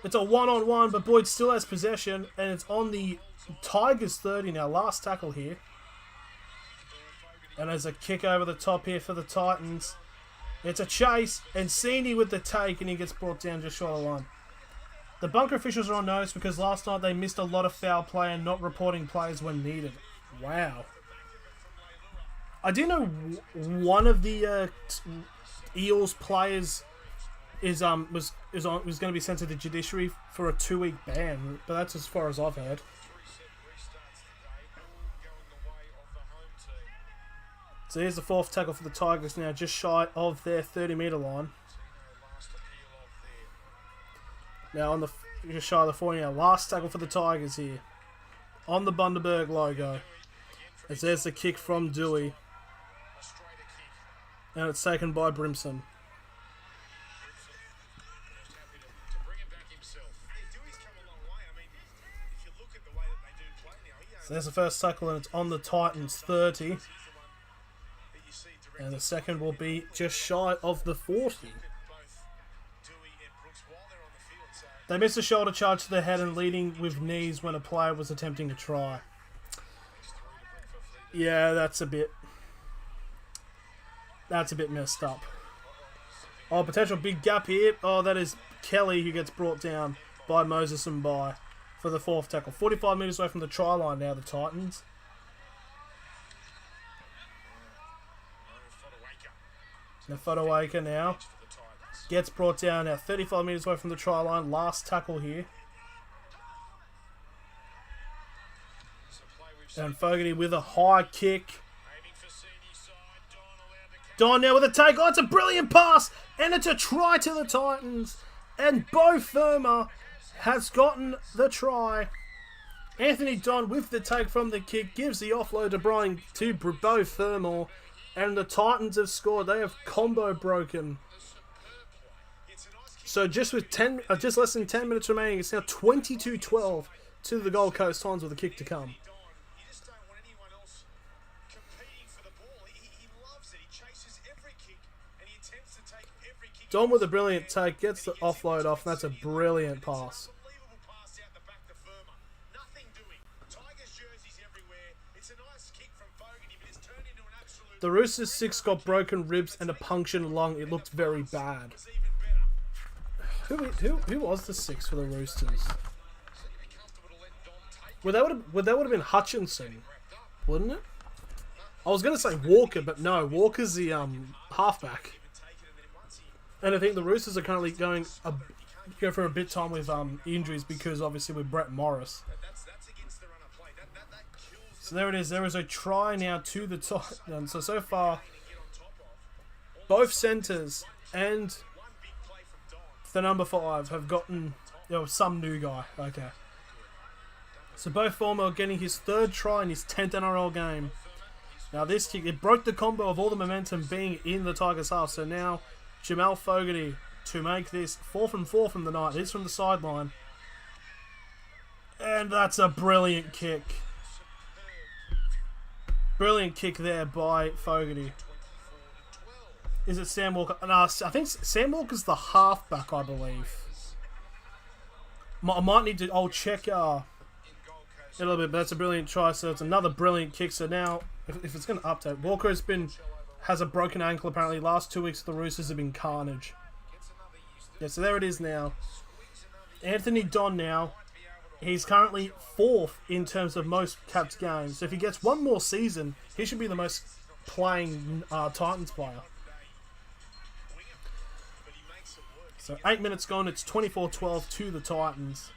it's a one-on-one, but Boyd still has possession, and it's on the Tigers 30 now. Last tackle here. And there's a kick over the top here for the Titans. It's a chase, and Sini with the take, and he gets brought down just short of the line. The bunker officials are on notice because last night they missed a lot of foul play and not reporting plays when needed. Wow. I do know one of the Eels players was going to be sent to the judiciary for a 2-week ban, but that's as far as I've heard. So here's the fourth tackle for the Tigers now, just shy of their 30-metre line. Now on the just shy of the 40 now. Last tackle for the Tigers here. On the Bundaberg logo. As there's the kick from Dewey. And it's taken by Brimson. So there's the first tackle and it's on the Titans 30. And the second will be just shy of the 40. They missed a shoulder charge to the head and leading with knees when a player was attempting a try. Yeah, that's a bit messed up. Oh, potential big gap here. Oh, that is Kelly who gets brought down by Moses and By for the fourth tackle. 45 metres away from the try line now, the Titans. Now Fodawaker now gets brought down now 35 metres away from the try line. Last tackle here. And Fogarty with a high kick. Don now with a take. Oh, it's a brilliant pass. And it's a try to the Titans. And Bo Firma has gotten the try. Anthony Don with the take from the kick gives the offload to Bo Firma. And the Titans have scored. They have combo broken. So just with less than 10 minutes remaining, it's now 22-12 to the Gold Coast Titans with a kick to come. Don with a brilliant take, gets the offload off, and that's a brilliant pass. The Roosters' 6 got broken ribs and a punctured lung. It looked very bad. Who was the 6 for the Roosters? Well, that would have been Hutchinson, wouldn't it? I was gonna say Walker, but no, Walker's the halfback. And I think the Roosters are currently going for a bit time with injuries because obviously with Brett Morris. So there it is. There is a try now to the Titans. So far, both centres and the number 5 have gotten some new guy. Okay. So both former are getting his 3rd try in his 10th NRL game. Now this kick, it broke the combo of all the momentum being in the Tigers half. So now Jamal Fogarty to make this 4th and 4 from the night. This from the sideline. And that's a brilliant kick. Brilliant kick there by Fogarty. Is it Sam Walker? No, I think Sam Walker's the halfback, I believe. I might need to... I'll check a little bit, but that's a brilliant try. So it's another brilliant kick. So now, if it's going to update, Walker has a broken ankle apparently. Last 2 weeks, the Roosters have been carnage. Yeah, so there it is now. Anthony Don now. He's currently 4th in terms of most capped games. So if he gets one more season, he should be the most playing Titans player. So 8 minutes gone. It's 24-12 to the Titans.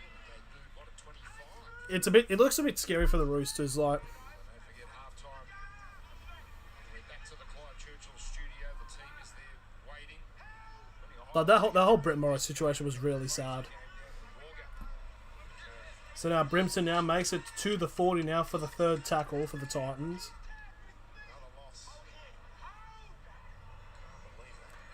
It looks a bit scary for the Roosters. Like, that whole Brett Morris situation was really sad. So now Brimson now makes it to the 40 now for the 3rd tackle for the Titans.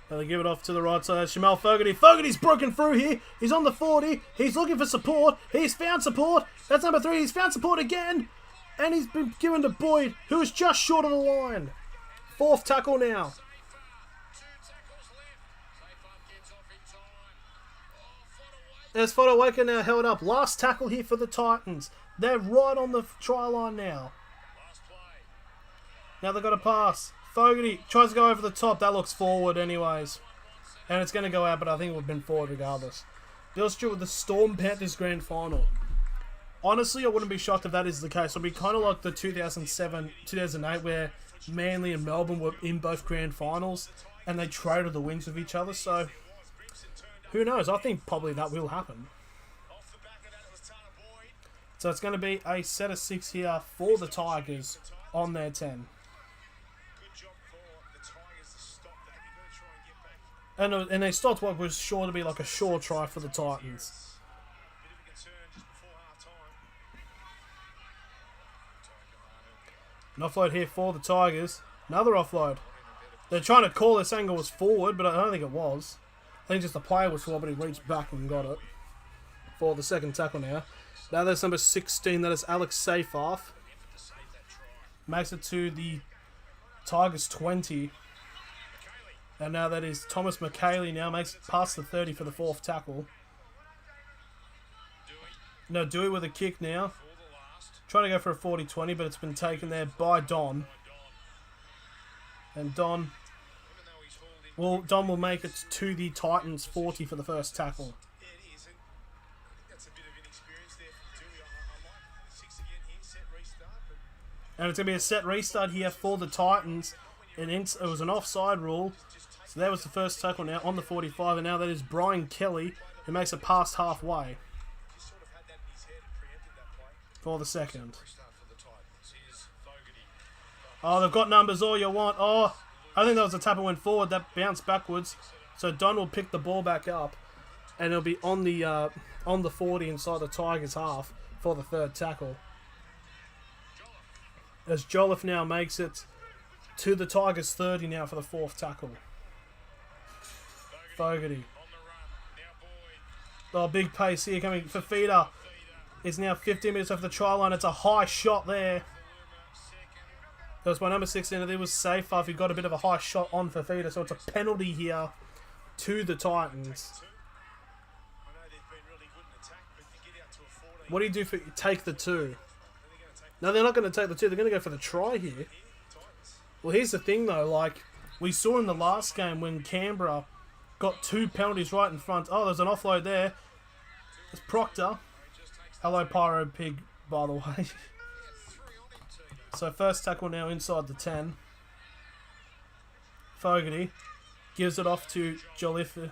And they give it off to the right side. Jamal Fogarty. Fogarty's broken through here. He's on the 40. He's looking for support. He's found support. That's number 3. He's found support again. And he's been given to Boyd, who is just short of the line. 4th tackle now. There's Fodawaker now held up. Last tackle here for the Titans. They're right on the try line now. Now they've got a pass. Fogarty tries to go over the top. That looks forward anyways. And it's going to go out, but I think it would have been forward regardless. Bill Stewart with the Storm Panthers Grand Final. Honestly, I wouldn't be shocked if that is the case. It'll be kind of like the 2007, 2008 where Manly and Melbourne were in both Grand Finals and they traded the wins with each other. So, who knows? I think probably that will happen. So it's going to be a set of 6 here for the Tigers on their 10. And they stopped what was sure to be like a sure try for the Titans. An offload here for the Tigers. Another offload. They're trying to call this angle was forward, but I don't think it was. I think just the player was forward, but he reached back and got it. For the second tackle now. Now there's number 16, that is Alex Seyfarth. Makes it to the Tigers 20. And now that is Thomas McKaylee now makes it past the 30 for the fourth tackle. No, Dewey with a kick now. Trying to go for a 40-20, but it's been taken there by Don. And Don will make it to the Titans 40 for the first tackle. And it's going to be a set restart here for the Titans. And it was an offside rule. So that was the first tackle now on the 45. And now that is Brian Kelly, who makes it past halfway for the second. Oh, they've got numbers all you want. Oh, I think that was a tap that went forward. That bounced backwards. So Don will pick the ball back up. And it'll be on the 40 inside the Tigers half for the third tackle. As Jolliffe now makes it to the Tigers 30 now for the fourth tackle. Fogarty. Oh, big pace here coming for Feeder. It's now 15 minutes off the try line. It's a high shot there. That was by number 16. And it was Seyfarth who got a bit of a high shot on for Feeder. So it's a penalty here to the Titans. What do you do for take the 2? No, they're not going to take the 2. They're going to go for the try here. Well, here's the thing, though. Like, we saw in the last game when Canberra got 2 penalties right in front. Oh, there's an offload there. It's Proctor. Hello, Pyro Pig, by the way. So, first tackle now inside the 10. Fogarty gives it off to Jolliffe.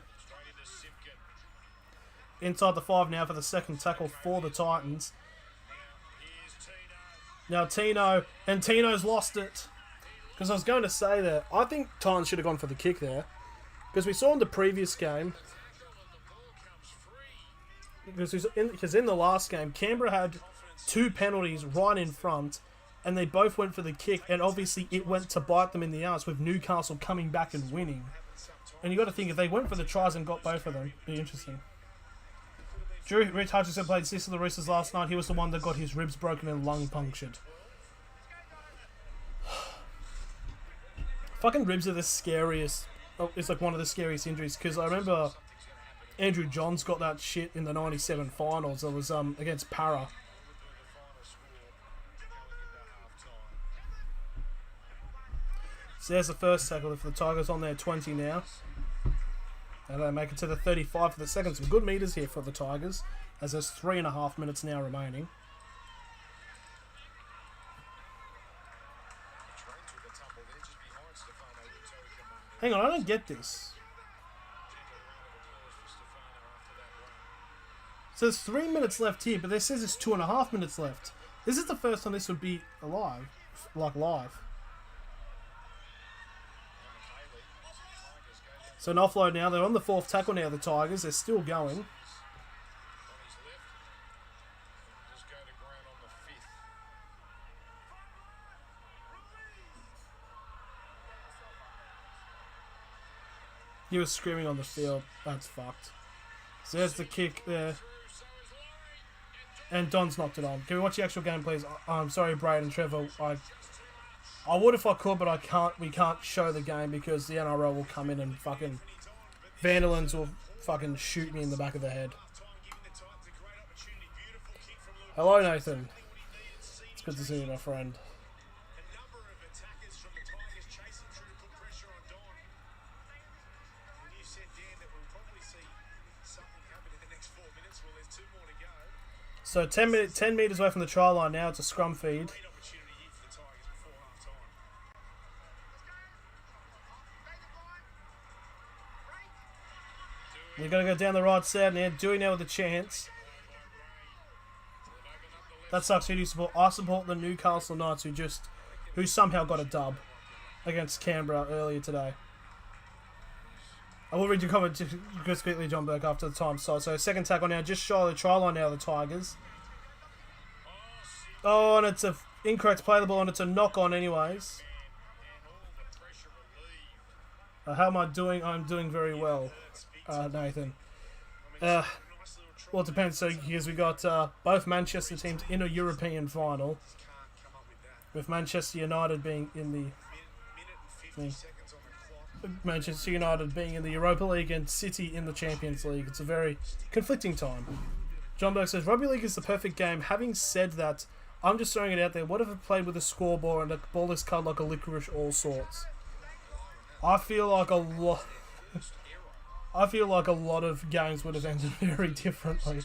Inside the 5 now for the second tackle for the Titans. Now Tino, and Tino's lost it. Because I was going to say that, I think Titans should have gone for the kick there. Because we saw in the previous game, because in the last game, Canberra had 2 penalties right in front, and they both went for the kick, and obviously it went to bite them in the arse with Newcastle coming back and winning. And you got to think, if they went for the tries and got both of them, it'd be interesting. Drew Rich Hutchinson played 6 of the Roosters last night. He was the one that got his ribs broken and lung punctured. Fucking ribs are the scariest. Oh, it's like one of the scariest injuries. Because I remember Andrew Johns got that shit in the 97 finals. It was against Para. So there's the first tackle for the Tigers on their 20 now. And they make it to the 35 for the second. Some good meters here for the Tigers, as there's 3.5 minutes now remaining. Hang on, I don't get this. So there's 3 minutes left here, but this says it's 2.5 minutes left. This is the first time this would be alive, like live. So an offload now. They're on the fourth tackle now, the Tigers. They're still going. He was screaming on the field. That's fucked. So there's the kick there. And Don's knocked it on. Can we watch the actual game, please? I'm sorry, Braden and Trevor. I would if I could, but I can't. We can't show the game because the NRL will come in and fucking Vandalins will fucking shoot me in the back of the head. Hello, Nathan. It's good to see you, my friend. So 10 metres away from the try line now. It's a scrum feed. Great opportunity here for the Tigers before half time. You're going to go down the right side now. Dewey now with a chance. That sucks. Who do you support? I support the Newcastle Knights who somehow got a dub against Canberra earlier today. I will read your comment just quickly, John Burke, after the time. So second tackle now, just shy of the try line now, the Tigers. Oh, and it's a incorrect play the ball, and it's a knock on anyways. How am I doing? I'm doing very well, Nathan. Well, it depends. So because we got both Manchester teams in a European final, with Manchester United being in the Europa League and City in the Champions League. It's a very conflicting time. John Burke says, Rugby League is the perfect game. Having said that, I'm just throwing it out there. What if it played with a scoreboard and the ball is cut like a licorice all sorts? I feel like a lot of games would have ended very differently.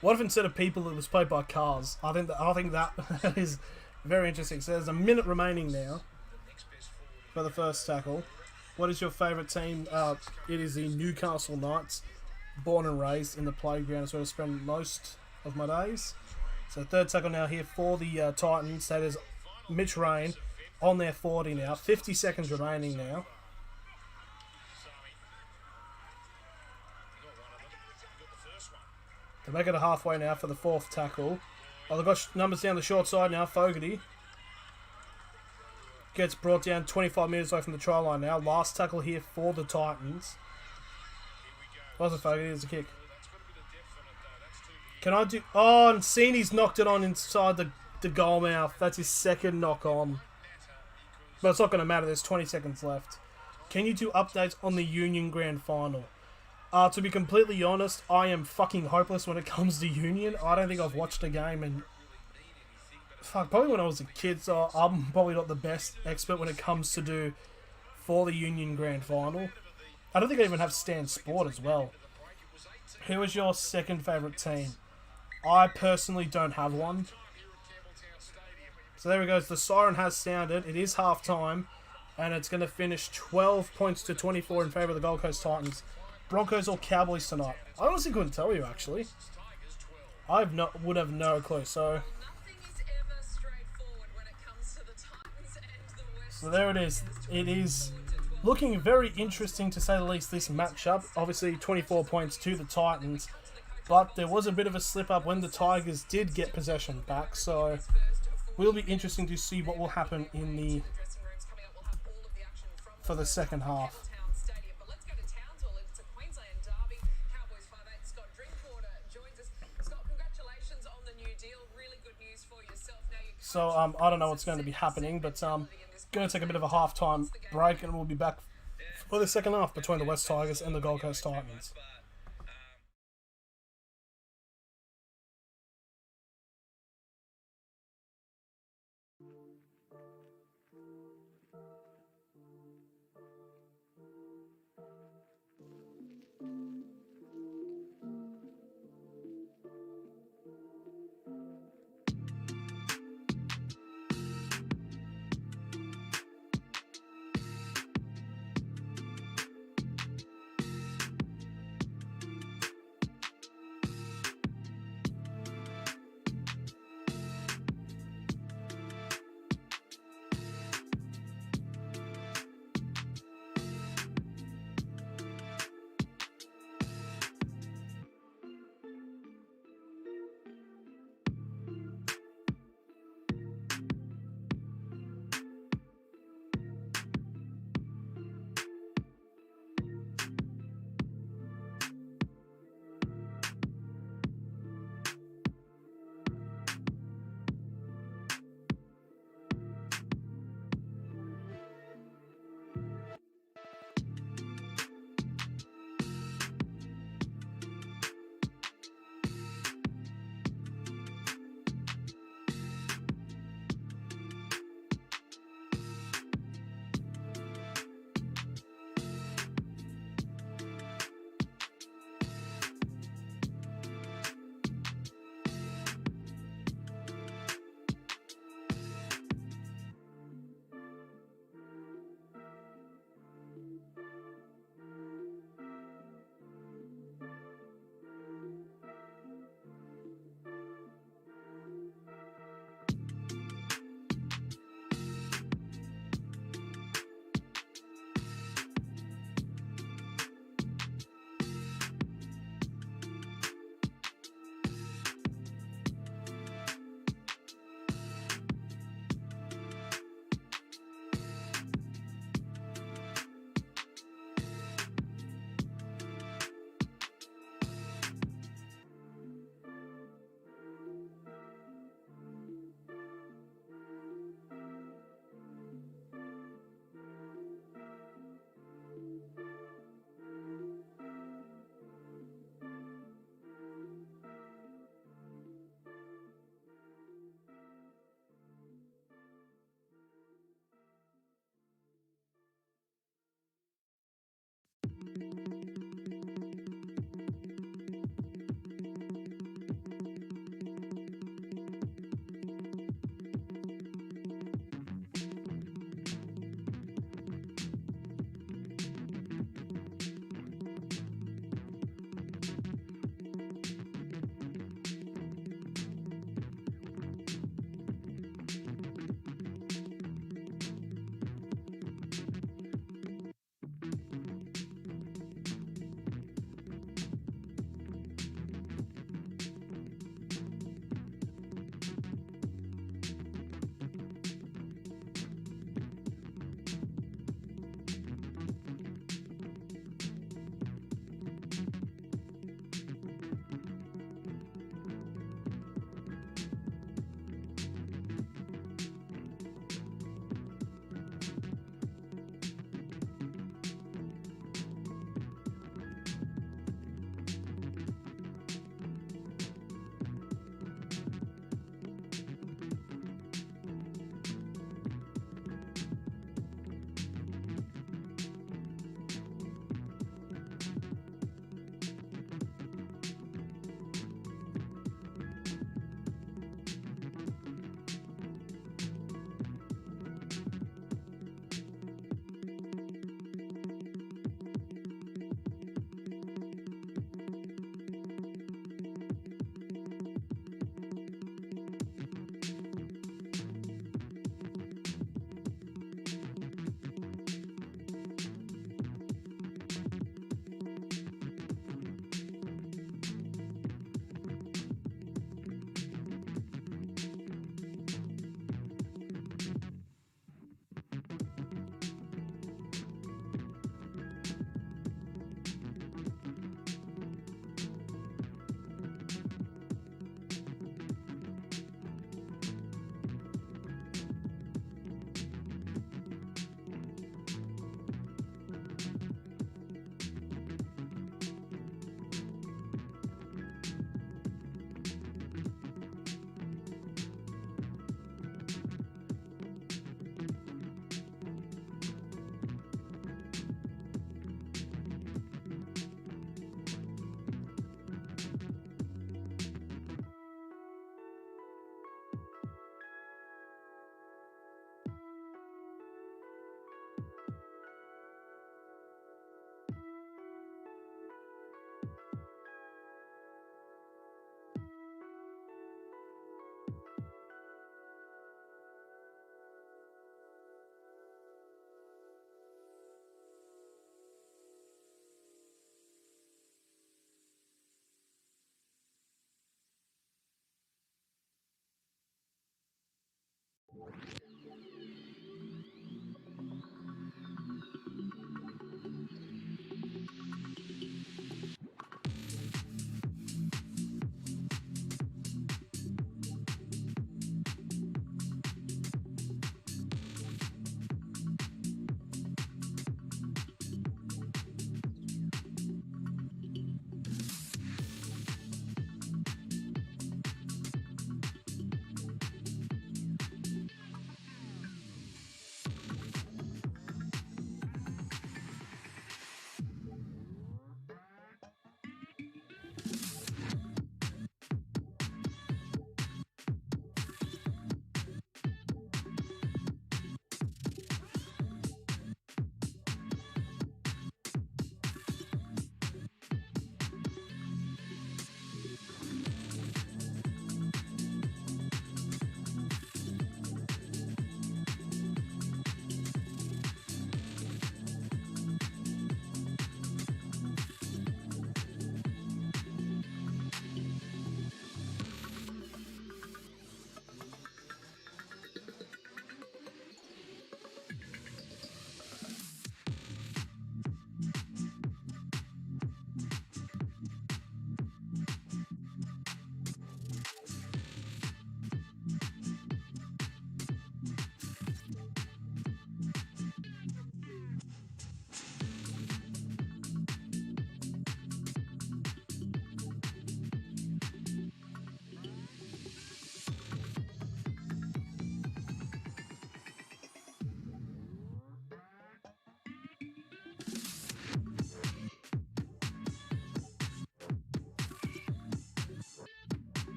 What if instead of people it was played by cars? I think that is very interesting. So there's a minute remaining now for the first tackle. What is your favourite team? It is the Newcastle Knights. Born and raised in the playground is where I spend most of my days. So third tackle now here for the Titans. That is Mitch Rain on their 40 now. 50 seconds remaining now. They make it a halfway now for the fourth tackle. Oh, they've got numbers down the short side now. Fogarty gets brought down 25 metres away from the try line now. Last tackle here for the Titans. Wasn't Fogarty, it's a kick. Can I do... Oh, and Sini's knocked it on inside the goal mouth. That's his second knock on. But it's not going to matter. There's 20 seconds left. Can you do updates on the Union Grand Final? To be completely honest, I am fucking hopeless when it comes to Union. I don't think I've watched a game in... Fuck, probably when I was a kid, so I'm probably not the best expert when it comes to do for the Union Grand Final. I don't think I even have Stan Sport as well. Who is your second favourite team? I personally don't have one. So there we go. The siren has sounded. It is half time, and it's going to finish 12 points to 24 in favour of the Gold Coast Titans. Broncos or Cowboys tonight? I honestly couldn't tell you, actually. Would have no clue. So there it is. It is looking very interesting, to say the least, this matchup. Obviously, 24 points to the Titans. But there was a bit of a slip-up when the Tigers did get possession back. So will be interesting to see what will happen for the second half. So I don't know what's going to be happening, but going to take a bit of a half-time break, and we'll be back for the second half between the West Tigers and the Gold Coast Titans.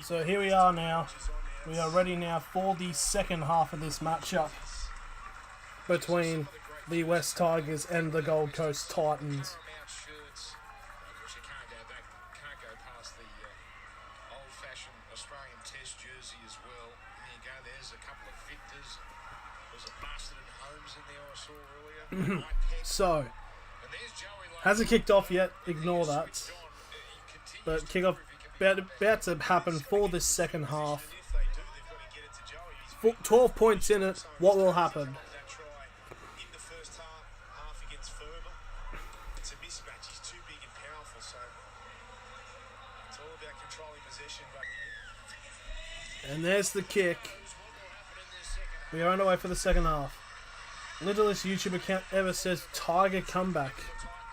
So here we are now. We are ready now for the second half of this matchup between the West Tigers and the Gold Coast Titans. So, hasn't kicked off yet, ignore that. But kick-off about to happen for this second half. 12 points in it, what will happen? And there's the kick. We are underway for the second half. Littlest YouTube account ever says Tiger comeback.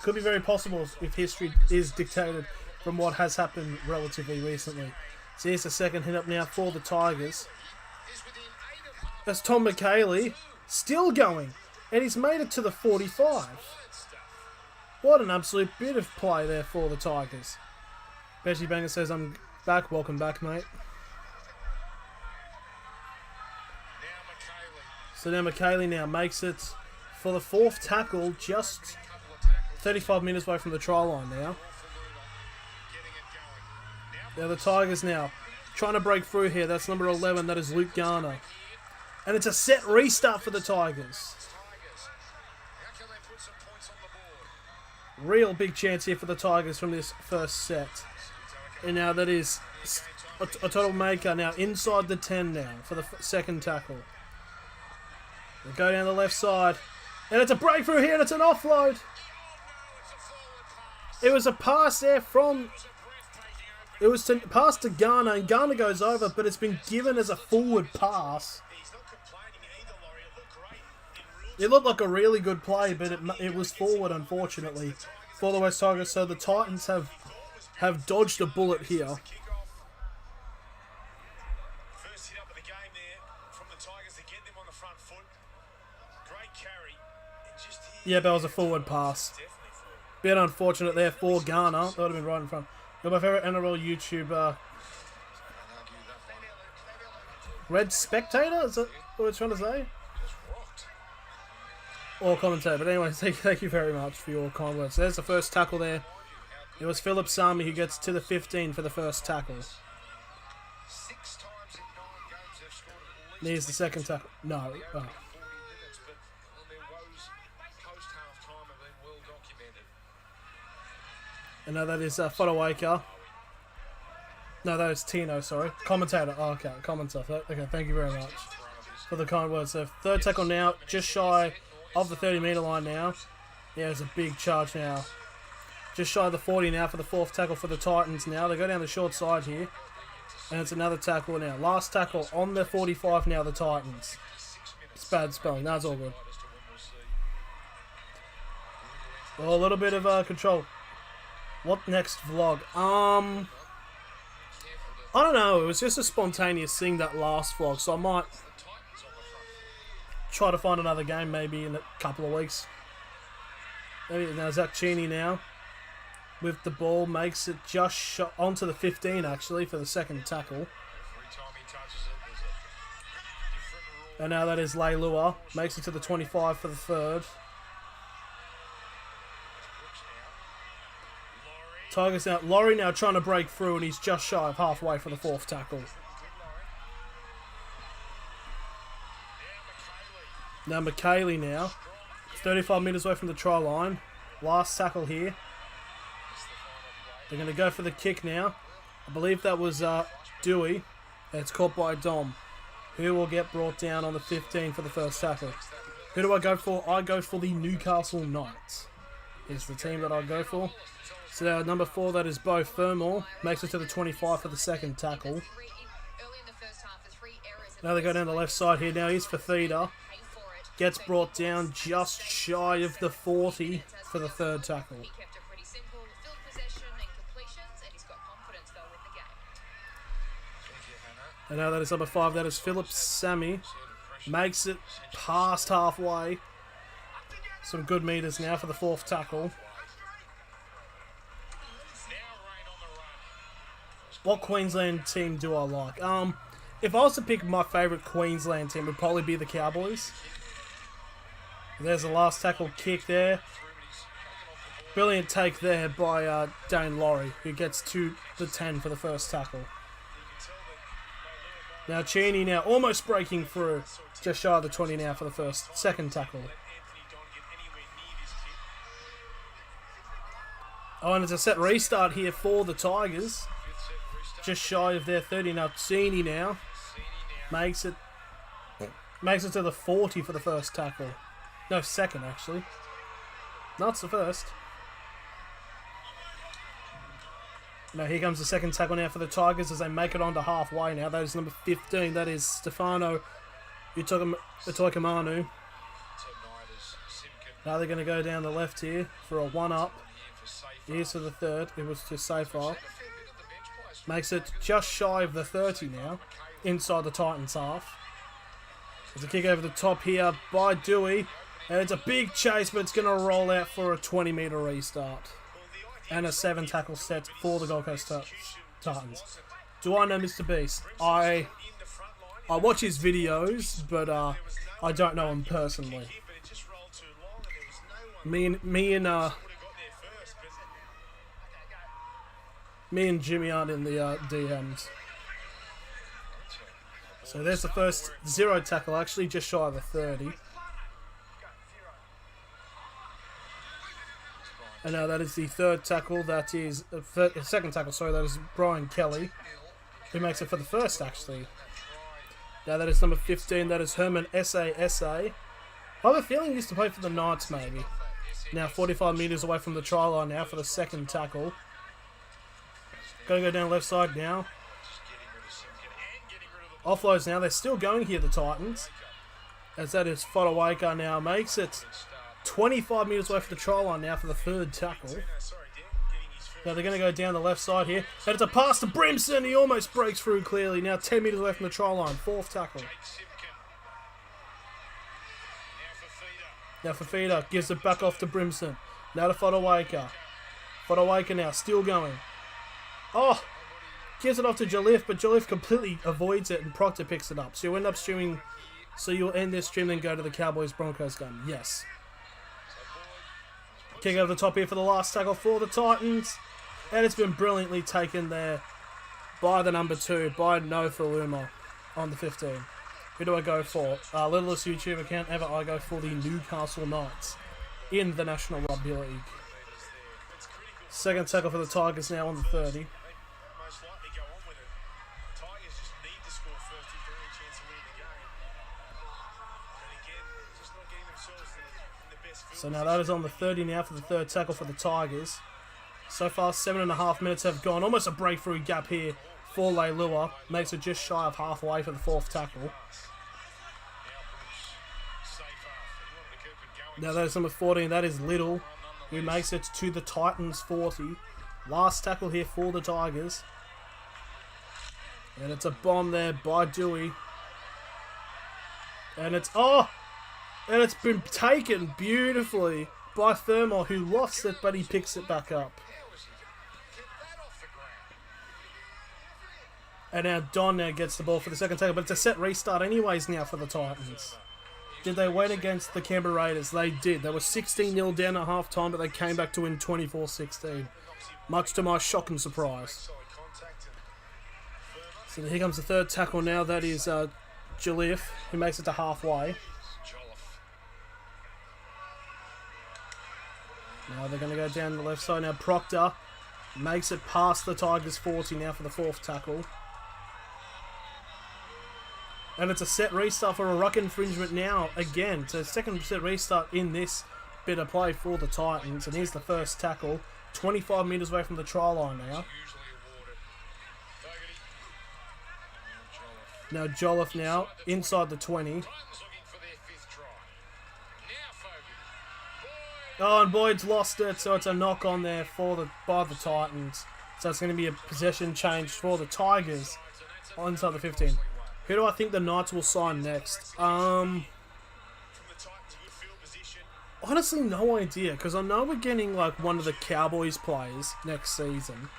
Could be very possible if history is dictated. from what has happened relatively recently. So here's the second hit up now for the Tigers. That's Tom McHaley still going. And he's made it to the 45. What an absolute bit of play there for the Tigers. Betty Banger says, I'm back. Welcome back, mate. So now McHaley now makes it for the fourth tackle, just 35 metres away from the try line now. Now the Tigers now trying to break through here. That's number 11. That is Luke Garner. And it's a set restart for the Tigers. Real big chance here for the Tigers from this first set. And now that is a total maker now inside the 10 now for the second tackle. They go down the left side. And it's a breakthrough here and it's an offload. It was a pass there from... It was pass to Garner and Garner goes over, but it's been given as a forward pass. It looked like a really good play, but it was forward, unfortunately, for the West Tigers. So the Titans have dodged a bullet here. First hit up of the game there from the Tigers to get them on the front foot. Great carry. And just here, Yeah, but it was a forward pass. Bit unfortunate there for Garner. That would have been right in front. You're my favourite NRL YouTuber. Red Spectator? Is that what it's trying to say? Or commentator. But anyway, thank you very much for your kind words. There's the first tackle there. It was Philip Sami who gets to the 15 for the first tackle. There's the second tackle. No. Oh. And now that is Fodawaker. No, that is Tino, sorry. Commentator. Oh, okay, commentator. Okay, thank you very much for the kind words. So third tackle now, just shy of the 30-metre line now. Yeah, it's a big charge now. Just shy of the 40 now for the fourth tackle for the Titans now. They go down the short side here. And it's another tackle now. Last tackle on the 45 now, the Titans. It's bad spelling. That's all good. Well, a little bit of control. What next vlog? I don't know. It was just a spontaneous thing, that last vlog. So I might try to find another game maybe in a couple of weeks. Maybe now Zach Cheney now with the ball makes it just onto the 15 actually for the second tackle. And now that is Leilua. Makes it to the 25 for the third. Tigers now. Laurie now trying to break through and he's just shy of halfway for the fourth tackle. Now McHaley now. 35 metres away from the try line. Last tackle here. They're going to go for the kick now. I believe that was Dewey. It's caught by Dom, who will get brought down on the 15 for the first tackle. Who do I go for? I go for the Newcastle Knights. Is the team that I go for. So number 4, that is Beau Fermor. Makes it to the 25 for the second tackle. Now they go down the left side here. Now here's Fafita. Gets brought down just shy of the 40 for the third tackle. And now that is number 5. That is Philip Sami. Makes it past halfway. Some good meters now for the fourth tackle. What Queensland team do I like? If I was to pick my favourite Queensland team, it would probably be the Cowboys. There's the last tackle kick there. Brilliant take there by Dane Laurie, who gets to the 10 for the first tackle. Now Cheney now almost breaking through. Just shy of the 20 now for the second tackle. Oh, and it's a set restart here for the Tigers. Just shy of their 30 now. Cheney now makes it to the 40 for the first tackle. No, second actually. No, it's the first. Now here comes the second tackle now for the Tigers as they make it onto halfway now. That is number 15. That is Stefano Utoikamanu. Now they're going to go down the left here for a one-up. Here's to the third. It was to Safer. Makes it just shy of the 30 now. Inside the Titans half. There's a kick over the top here by Dewey. And it's a big chase, but it's going to roll out for a 20-metre restart. And a 7 tackle set for the Gold Coast Titans. Do I know Mr. Beast? I watch his videos, but I don't know him personally. Me and Jimmy aren't in the DMs. So there's the first 0 tackle, actually just shy of the 30. And now that is the third tackle. That is second tackle. Sorry, that is Brian Kelly, who makes it for the first actually. Now that is number 15. That is Herman S.A. I have a feeling he used to play for the Knights maybe. Now 45 metres away from the try line now for the second tackle. Going to go down left side now. Offloads now. They're still going here, the Titans. As that is Fodawaker now makes it 25 metres away from the try line now for the third tackle. Now they're going to go down the left side here. And it's a pass to Brimson. He almost breaks through clearly. Now 10 metres away from the try line. Fourth tackle. Now Fafita gives it back off to Brimson. Now to Fodawaker. Fodawaker now still going. Oh! Gives it off to Jalif, but Jalif completely avoids it and Proctor picks it up. So you end up streaming. So you'll end this stream and go to the Cowboys Broncos game. Yes. Kick over the top here for the last tackle for the Titans. And it's been brilliantly taken there by the number 2, by No Faluma on the 15. Who do I go for? Littlest YouTube account ever. I go for the Newcastle Knights in the National Rugby League. Second tackle for the Tigers now on the 30. So now that is on the 30 now for the third tackle for the Tigers. So far, 7.5 minutes have gone. Almost a breakthrough gap here for Leilua. Makes it just shy of halfway for the fourth tackle. Now that is number 14. That is Little, who makes it to the Titans 40. Last tackle here for the Tigers. And it's a bomb there by Dewey. And it's... oh! And it's been taken beautifully by Thermal, who lost it, but he picks it back up. And now Don now gets the ball for the second tackle, but it's a set restart anyways now for the Titans. Did they win against the Canberra Raiders? They did. They were 16-0 down at half-time, but they came back to win 24-16. Much to my shock and surprise. So here comes the third tackle now. That is Jalif, who makes it to halfway. Now they're going to go down the left side. Now Proctor makes it past the Tigers 40 now for the fourth tackle. And it's a set restart for a ruck infringement now again. So second set restart in this bit of play for the Titans. And here's the first tackle. 25 metres away from the try line now. Now Jolliffe now inside the 20. Oh, and Boyd's lost it, so it's a knock on there by the Titans. So it's going to be a possession change for the Tigers inside the 15. Who do I think the Knights will sign next? Honestly, no idea, because I know we're getting like one of the Cowboys players next season.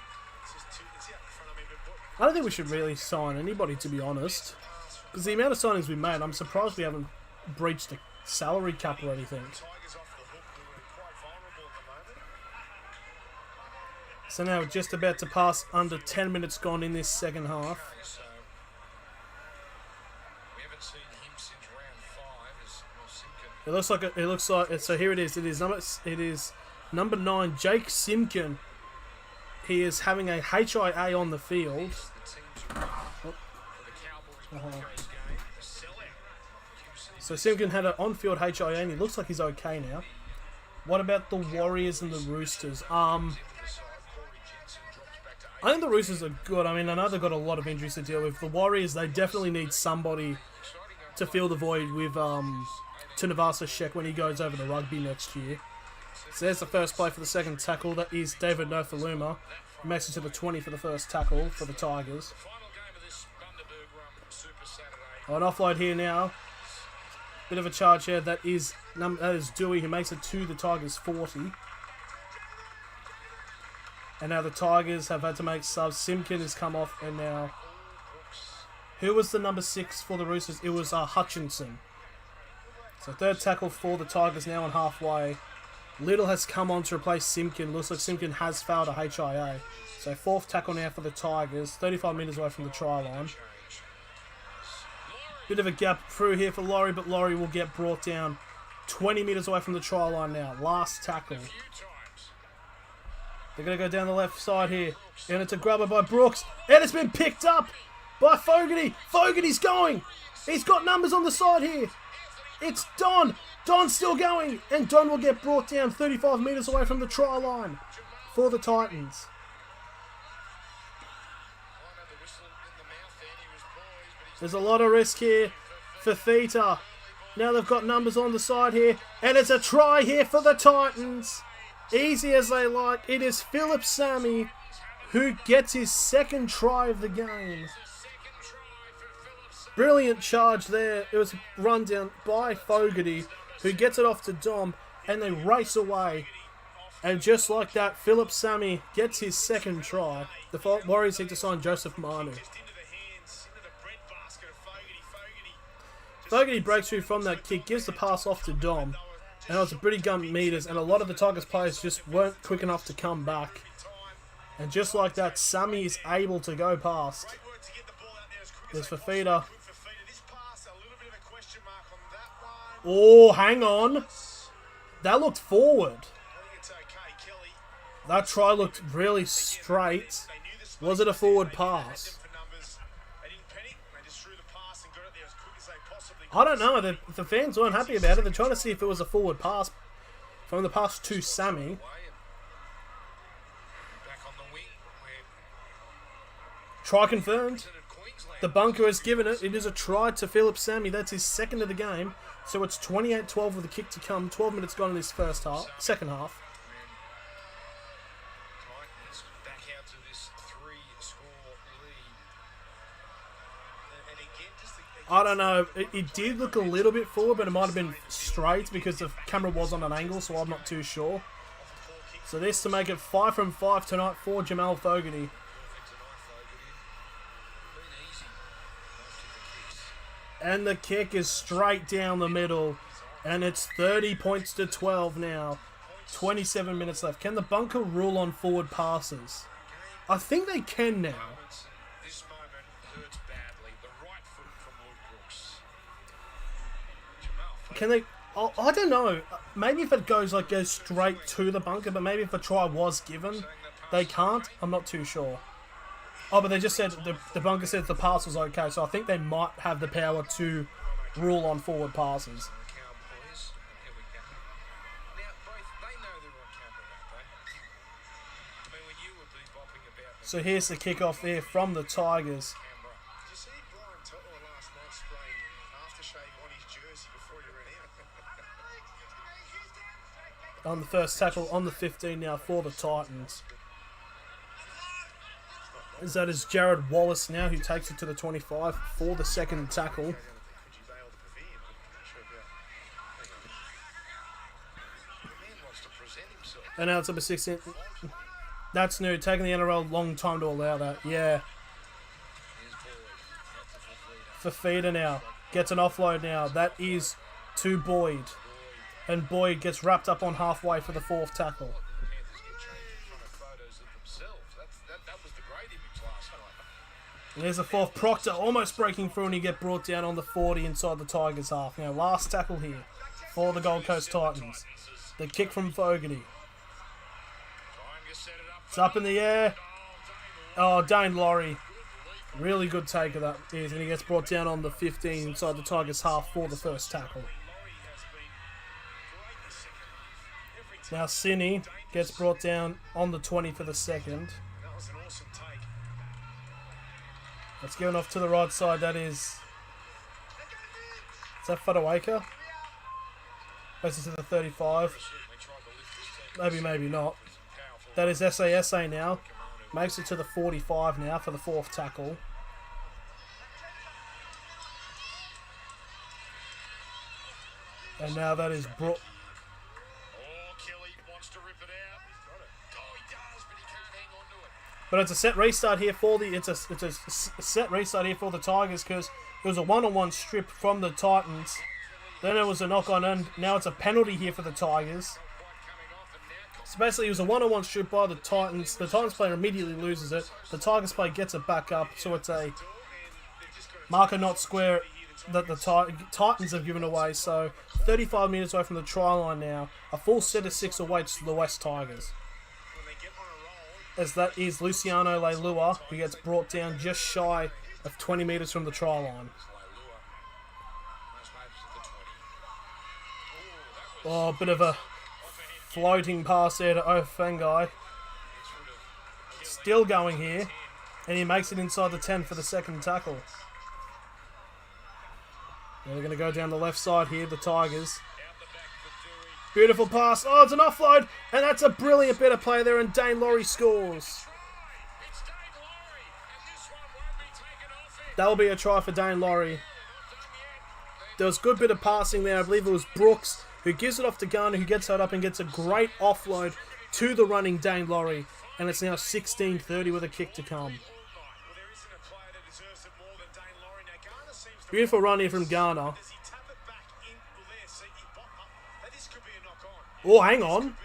I don't think we should really sign anybody, to be honest. Because the amount of signings we made, I'm surprised we haven't breached the salary cap or anything. So now we're just about to pass under 10 minutes gone in this second half. It looks like so here it is. It is number 9, Jake Simkin. He is having a HIA on the field. So Simkin had an on-field HIA and he looks like he's okay now. What about the Warriors and the Roosters? I think the Roosters are good. I mean, I know they've got a lot of injuries to deal with. The Warriors, they definitely need somebody to fill the void with Tunavasa Shek when he goes over to rugby next year. So there's the first play for the second tackle. That is David Nofaluma. He makes it to the 20 for the first tackle for the Tigers. Oh, an offload here now. Bit of a charge here. That is Dewey, who makes it to the Tigers 40. And now the Tigers have had to make subs. Simpkin has come off, and now... Who was the number 6 for the Roosters? It was Hutchinson. So third tackle for the Tigers now on halfway. Little has come on to replace Simpkin. Looks like Simpkin has failed a HIA. So fourth tackle now for the Tigers. 35 metres away from the try line. Bit of a gap through here for Laurie, but Laurie will get brought down 20 metres away from the try line now. Last tackle. They're going to go down the left side here. And it's a grubber by Brooks. And it's been picked up by Fogarty. Fogarty's going. He's got numbers on the side here. It's Don. Don's still going. And Don will get brought down 35 metres away from the try line for the Titans. There's a lot of risk here for Theta. Now they've got numbers on the side here. And it's a try here for the Titans. Easy as they like. It is Philip Sammy who gets his second try of the game. Brilliant charge there. It was run down by Fogarty, who gets it off to Dom, and they race away. And just like that, Philip Sammy gets his second try. The Warriors need to sign Joseph Manu. Fogarty breaks through from that kick, gives the pass off to Dom. And it was a pretty gun meters, and a lot of the Tigers players just weren't quick enough to come back. And just like that, Sammy is able to go past. There's Fafita. Oh, hang on. That looked forward. That try looked really straight. Was it a forward pass? I don't know. The fans weren't happy about it. They're trying to see if it was a forward pass from the pass to Sammy. Try confirmed. The bunker has given it. It is a try to Philip Sammy. That's his second of the game. So it's 28-12 with a kick to come. 12 minutes gone in this second half. I don't know. It did look a little bit forward, but it might have been straight because the camera was on an angle, so I'm not too sure. So this to make it 5 from 5 tonight for Jamal Fogarty. And the kick is straight down the middle. And it's 30 points to 12 now. 27 minutes left. Can the bunker rule on forward passes? I think they can now. Can they? I don't know. Maybe if it goes straight to the bunker, but maybe if a try was given, they can't. I'm not too sure. Oh, but they just said the bunker said the pass was okay, so I think they might have the power to rule on forward passes. So here's the kickoff there from the Tigers. On the first tackle on the 15 now for the Titans. As that is Jared Wallace now, who takes it to the 25 for the second tackle. And now it's number 16. That's new. Taking the NRL long time to allow that. Yeah. Fafita now. Gets an offload now. That is to Boyd. And Boyd gets wrapped up on halfway for the fourth tackle. And there's a fourth. Proctor almost breaking through, and he get brought down on the 40 inside the Tigers half. Now last tackle here for the Gold Coast Titans. The kick from Fogarty. It's up in the air. Oh, Dane Laurie. Really good take of that is, and he gets brought down on the 15 inside the Tigers half for the first tackle. Now Sini gets brought down on the 20 for the second. That's given off to the right side. That is that Fadawaka? Passes to the 35. Maybe, maybe not. That is SASA now. Makes it to the 45 now for the fourth tackle. And now that is Brook. But it's a set restart here for the set restart here for the Tigers, because it was a one-on-one strip from the Titans. Then it was a knock-on, and now it's a penalty here for the Tigers. So basically, it was a one-on-one strip by the Titans. The Titans player immediately loses it. The Tigers player gets it back up, so it's a marker not square that the Titans have given away. So 35 metres away from the try line now. A full set of 6 awaits the West Tigers. As that is Luciano Leilua, who gets brought down just shy of 20 metres from the try line. Oh, a bit of a floating pass there to Ofengai. Still going here. And he makes it inside the 10 for the second tackle. They're going to go down the left side here, the Tigers. Beautiful pass. Oh, it's an offload. And that's a brilliant bit of play there. And Dane Laurie scores. That'll be a try for Dane Laurie. There was a good bit of passing there. I believe it was Brooks who gives it off to Garner, who gets that up and gets a great offload to the running Dane Laurie. And it's now 16:30 with a kick to come. Beautiful run here from Garner. Oh, hang on.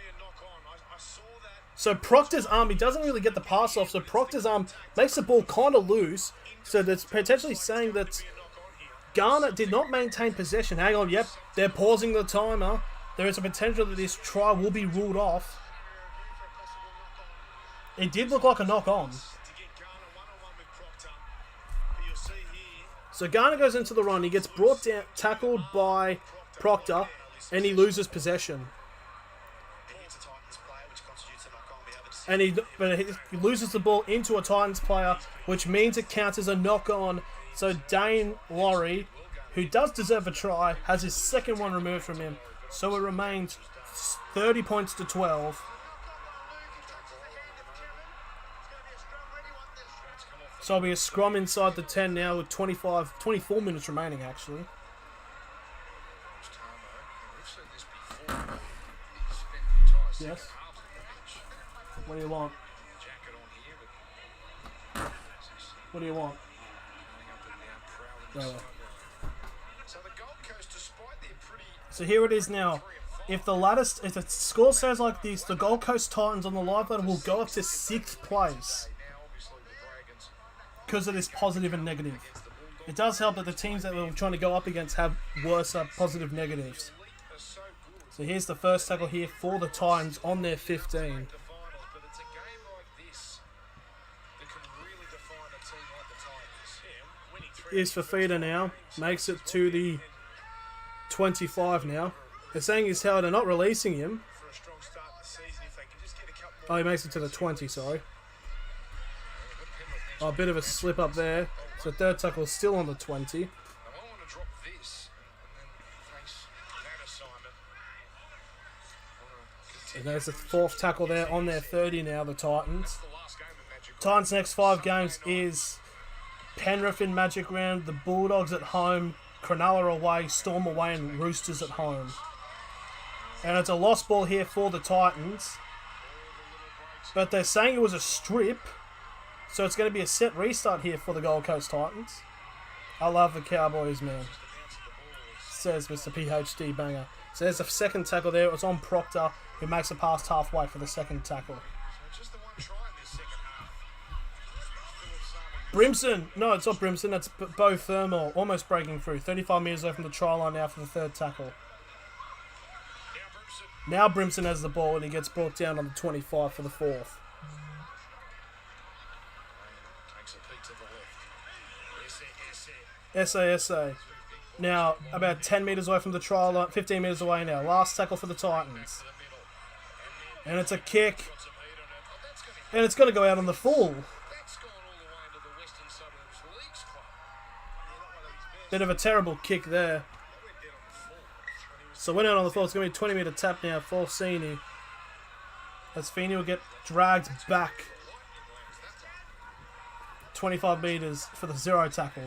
So Proctor's arm, he doesn't really get the pass off, so Proctor's arm makes the ball kind of loose. So that's potentially saying that Garner did not maintain possession. Hang on, yep, they're pausing the timer. There is a potential that this try will be ruled off. It did look like a knock-on. So Garner goes into the run. He gets brought down, tackled by Proctor, and he loses possession. And he loses the ball into a Titans player, which means it counts as a knock-on. So Dane Laurie, who does deserve a try, has his second one removed from him. So it remains 30 points to 12. So it'll be a scrum inside the 10 now with 24 minutes remaining, actually. Yes. What do you want? What do you want? So here it is now. If the score says like this, the Gold Coast Titans on the live ladder will go up to 6th place because of this positive and negative. It does help that the teams that we're trying to go up against have worse positive negatives. So here's the first tackle here for the Titans on their 15. Here's Fafita now. Makes it to the 25 now. They're saying he's held. They're not releasing him. Oh, he makes it to the 20, sorry. Oh, a bit of a slip up there. So third tackle is still on the 20. And there's the fourth tackle there on their 30 now, the Titans. Titans' next 5 games is Penrith in Magic Round, the Bulldogs at home, Cronulla away, Storm away, and Roosters at home. And it's a lost ball here for the Titans. But they're saying it was a strip. So it's going to be a set restart here for the Gold Coast Titans. I love the Cowboys, man. Says Mr. PhD Banger. So there's a second tackle there. It was on Proctor, who makes it past halfway for the second tackle. Brimson. No, it's not Brimson. That's Bo Thermal. Almost breaking through. 35 metres away from the try line now for the third tackle. Now Brimson has the ball and he gets brought down on the 25 for the fourth. SASA. Now about 10 metres away from the try line. 15 metres away now. Last tackle for the Titans. And it's a kick. And it's going to go out on the full. Bit of a terrible kick there. So went out on the full. It's going to be a 20 metre tap now for Sini. as Feeney will get dragged back 25 metres for the 0 tackle.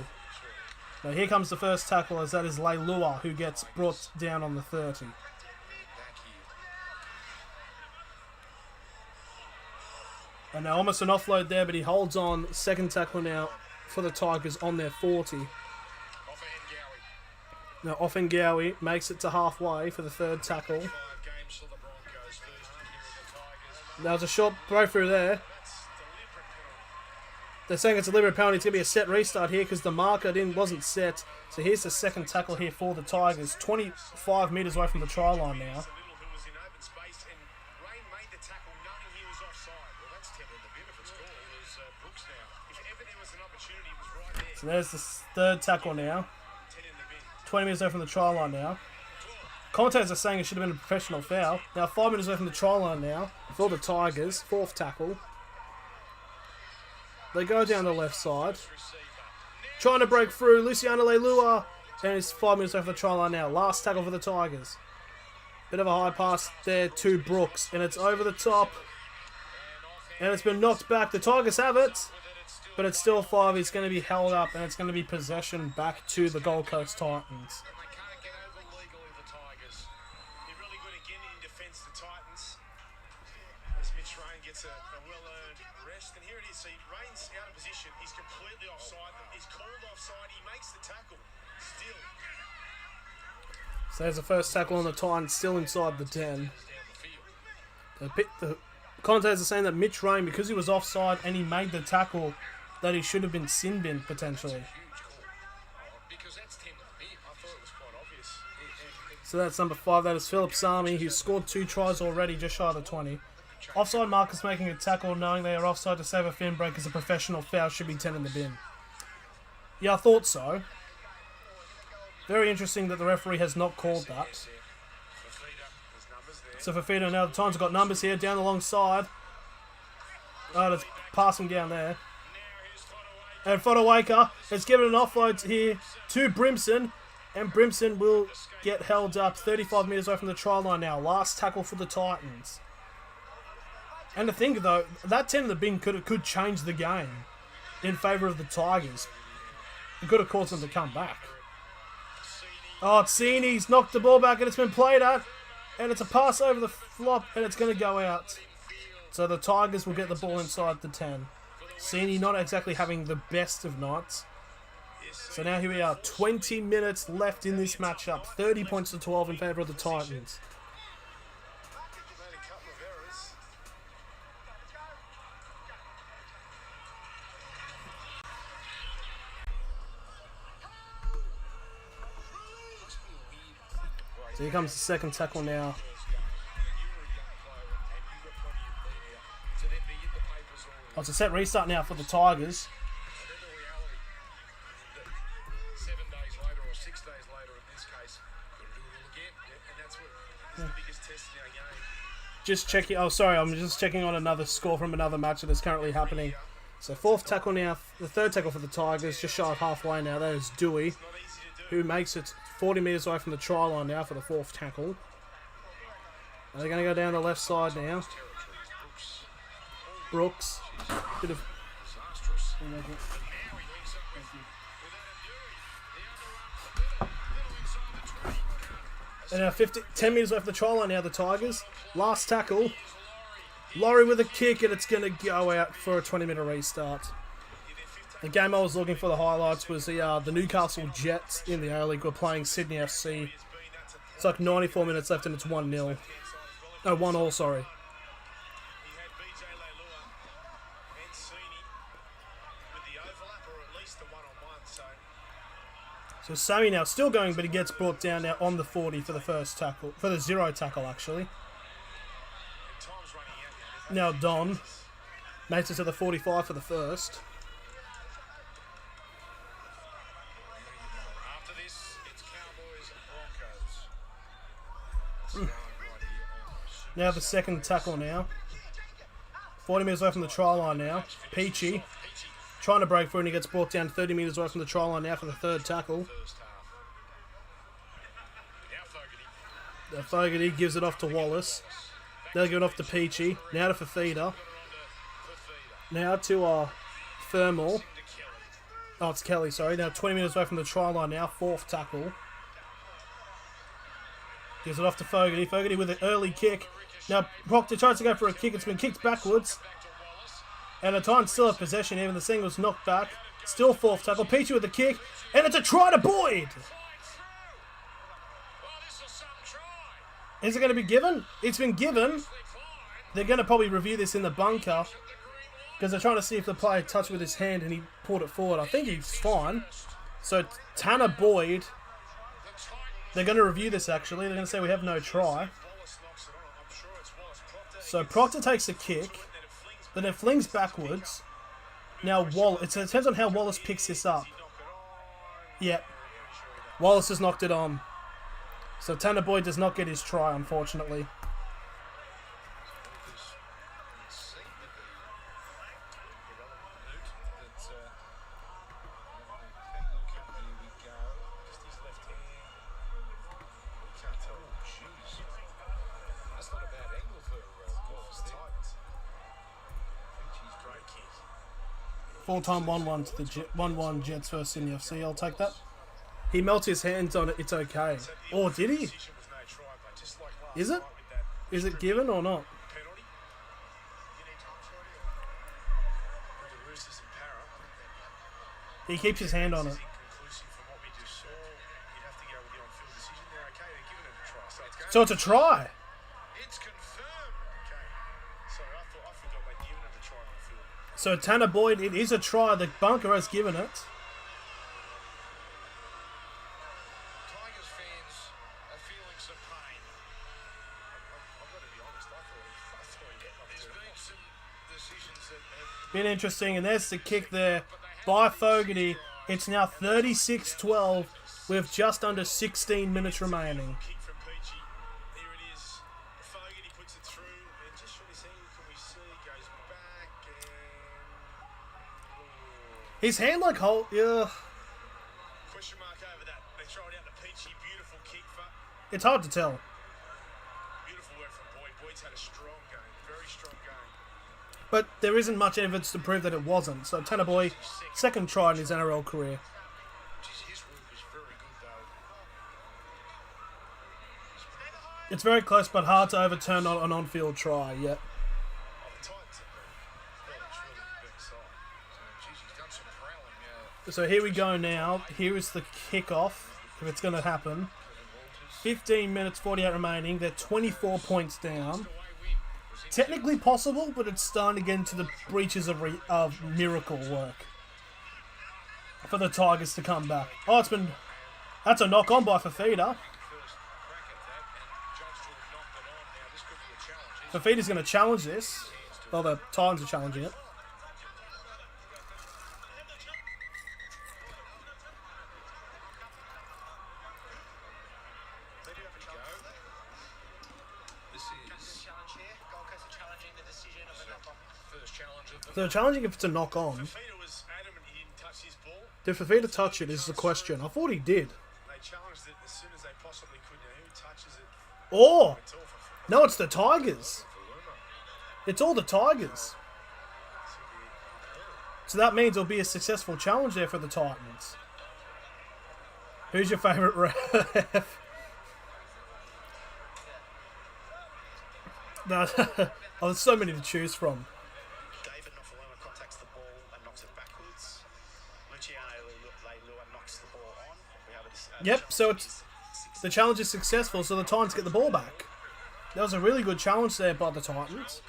Now here comes the first tackle, as that is Leilua, who gets brought down on the 30. And now almost an offload there, but he holds on. Second tackle now for the Tigers on their 40. Now Offengawi makes it to halfway for the third tackle. Now there's a short throw through there. They're saying it's a deliberate penalty. It's going to be a set restart here because the marker wasn't set. So here's the second tackle here for the Tigers. 25 metres away from the try line now. So there's the third tackle now. 20 metres away from the try line now. Commentators are saying it should have been a professional foul. Now 5 metres away from the try line now for the Tigers. Fourth tackle. They go down the left side. Trying to break through. Luciano Leilua. And it's 5 minutes over the try line now. Last tackle for the Tigers. Bit of a high pass there to Brooks. And it's over the top. And it's been knocked back. The Tigers have it. But it's still 5. It's going to be held up. And it's going to be possession back to the Gold Coast Titans. A well-earned rest, and here it is. See, Rain's out of position. He's completely offside. He's called offside. He makes the tackle. Still. So there's the first tackle on the Titans, still inside the 10. The commentators are saying that Mitch Rain, because he was offside and he made the tackle, that he should have been sin-binned potentially. So that's number 5. That is Philip Sami. He's scored 2 tries already, just shy of the 20. Offside markers making a tackle, knowing they are offside to save a fin break as a professional foul, should be 10 in the bin. Yeah, I thought so. Very interesting that the referee has not called that. So Fafita now, the Titans have got numbers here, down the long side. Oh, that's passing down there. And Fodawaker has given an offload here to Brimson. And Brimson will get held up 35 metres away from the try line now. Last tackle for the Titans. And the thing though, that 10 in the bin could change the game in favour of the Tigers. It could have caused them to come back. Oh, Tsini's knocked the ball back and it's been played at. And it's a pass over the flop and it's going to go out. So the Tigers will get the ball inside the 10. Tsini not exactly having the best of nights. So now here we are, 20 minutes left in this matchup. 30 points to 12 in favour of the Titans. So here comes the second tackle now. Oh, it's a set restart now for the Tigers. 7 days later or 6 days later in this case, could do it all again. And that's the biggest test in our game. Just checking. Oh, sorry, I'm just checking on another score from another match that is currently happening. So fourth tackle now, the third tackle for the Tigers, just shy of halfway now. That is Dewey, who makes it 40 metres away from the try line now for the fourth tackle. And they're going to go down the left side now. Brooks. Bit of... And now 10 metres away from the try line now, the Tigers. Last tackle. Laurie with a kick, and it's going to go out for a 20-minute restart. The game I was looking for the highlights was the Newcastle Jets in the A-League were playing Sydney FC. It's like 94 minutes left and it's 1-0. No, 1-1, sorry. So Sammy now still going, but he gets brought down now on the 40 for the first tackle, for the 0 tackle actually. Now Don makes it to the 45 for the first. After this, it's Cowboys and Broncos. Now the second tackle now. 40 metres away from the try line now. Peachy trying to break through and he gets brought down 30 metres away from the try line now for the third tackle. Fogarty gives it off to Wallace. Now giving off to Peachy. Now to Fafita. Now to Thermal. Oh, it's Kelly, sorry. Now 20 minutes away from the try line now. Fourth tackle. Gives it off to Fogarty. Fogarty with an early kick. Now Proctor tries to go for a kick. It's been kicked backwards. And the Titans still have possession. Even the single's knocked back. Still fourth tackle. Peachy with the kick. And it's a try to Boyd. Is it going to be given? It's been given. They're going to probably review this in the bunker. Because they're trying to see if the player touched with his hand and he pulled it forward. I think he's fine. So Tanner Boyd. They're going to review this actually. They're going to say we have no try. So Proctor takes a kick. Then it flings backwards. Now Wallace. It depends on how Wallace picks this up. Yep. Wallace has knocked it on. So Tanner Boyd does not get his try, unfortunately. Full-time 1-1 to the 1-1 Jets versus in the FC. I'll take that. He melts his hands on it. It's okay. Or did he? Is it? Is it given or not? He keeps his hand on it. So it's a try. So Tanner Boyd, it is a try. The bunker has given it. Tigers fans are feeling some pain. I've got to be honest, I thought there's been some decisions that have Been interesting, and there's the kick there by Fogarty. It's now 36-12 with just under 16 minutes remaining. kick from Peachy. Here it is. Fogarty puts it through. And just trying to see, can we see? Goes back and His hand like hold. Yeah, question mark over that. They throw it out to Peachy. Beautiful kick for. it's hard to tell. Beautiful work from Boyd. Boyd's had a strong game. Very strong game. But there isn't much evidence to prove that it wasn't. So Tanner Boyd, second try in his NRL career. Jeez, his work was very good though. It's very close, but hard to overturn on an on-field try. Yep. Oh, the Titans have been really big side. Jeez, he's done some prowling. So here we go now. Here is the kickoff, if it's going to happen. 15 minutes, 48 remaining. They're 24 points down. Technically possible, but it's starting to get into the breaches of miracle work for the Tigers to come back. Oh, that's a knock on by Fafita. Fafita's going to challenge this. Well, the Titans are challenging it. So they're challenging if it's a knock on. Fafita was adamant he didn't touch his ball. Did Fafita touch it is the question. I thought he did. They challenged it as soon as they possibly could. Now, who touches it? Oh! It's all for No, it's the Tigers. Luma. It's all the Tigers. So that means there'll be a successful challenge there for the Titans. Who's your favourite ref? No, oh, there's so many to choose from. David Nofaluma contacts the ball and knocks it backwards. Luciano Leilua knocks the ball on. We have Yep, so the challenge is successful, so the Titans get the ball back. That was a really good challenge there by the Titans.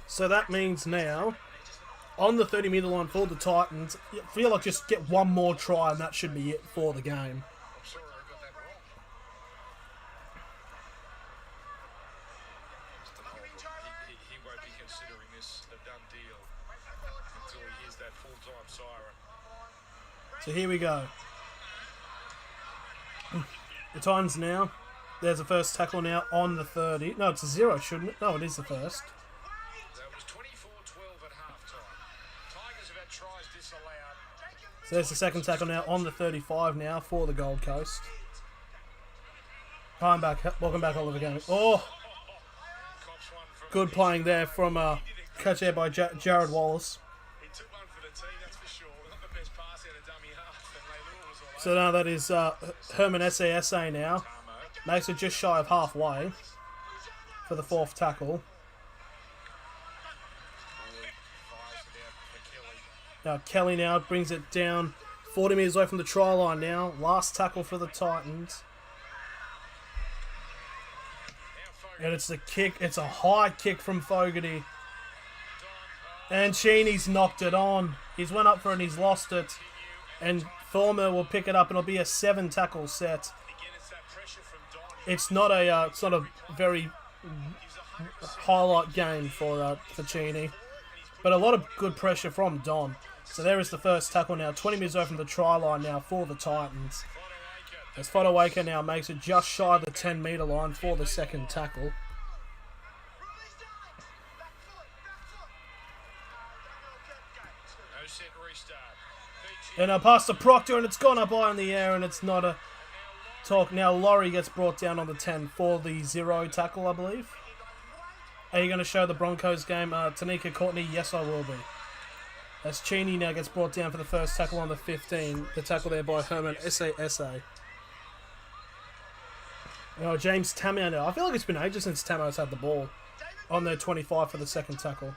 So that means now, on the 30-metre line for the Titans, I feel like just get one more try and that should be it for the game. I'm sorry I got that wrong. He won't be considering this a done deal until he hears that full-time siren. So here we go. The Titans now. There's the first tackle now on the 30. No, it's a 0, shouldn't it? No, it is the first. That was 24-12 at half-time. Tigers have had tries disallowed So there's the second tackle now on the 35 now for the Gold Coast. Welcome back, Oliver Gaming. Oh, good playing there from catch there by Jared Wallace. He took one for the team, that's for sure. Not the best pass out of dummy half, and Leilua was all So now that is Herman SASA now. Makes it just shy of halfway for the fourth tackle. Now Kelly now brings it down 40 metres away from the try line now. Last tackle for the Titans. And it's the kick. It's a high kick from Fogarty. And Sheeney's knocked it on. He's went up for it and he's lost it. And Thormer will pick it up and it'll be a 7 tackle set. It's not a very highlight game for Cheney. But a lot of good pressure from Don. So there is the first tackle now. 20 metres away from the try line now for the Titans. As Fodawaker now makes it just shy of the 10 metre line for the second tackle. And a pass to Proctor and it's gone up high in the air and it's not a talk. Now Laurie gets brought down on the 10 for the 0 tackle, I believe. Are you going to show the Broncos game, Tanika Courtney? Yes, I will be. As Cheney now gets brought down for the first tackle on the 15. The tackle there by Herman SASA. Oh, James Tamau now. I feel like it's been ages since Tamau's had the ball on their 25 for the second tackle.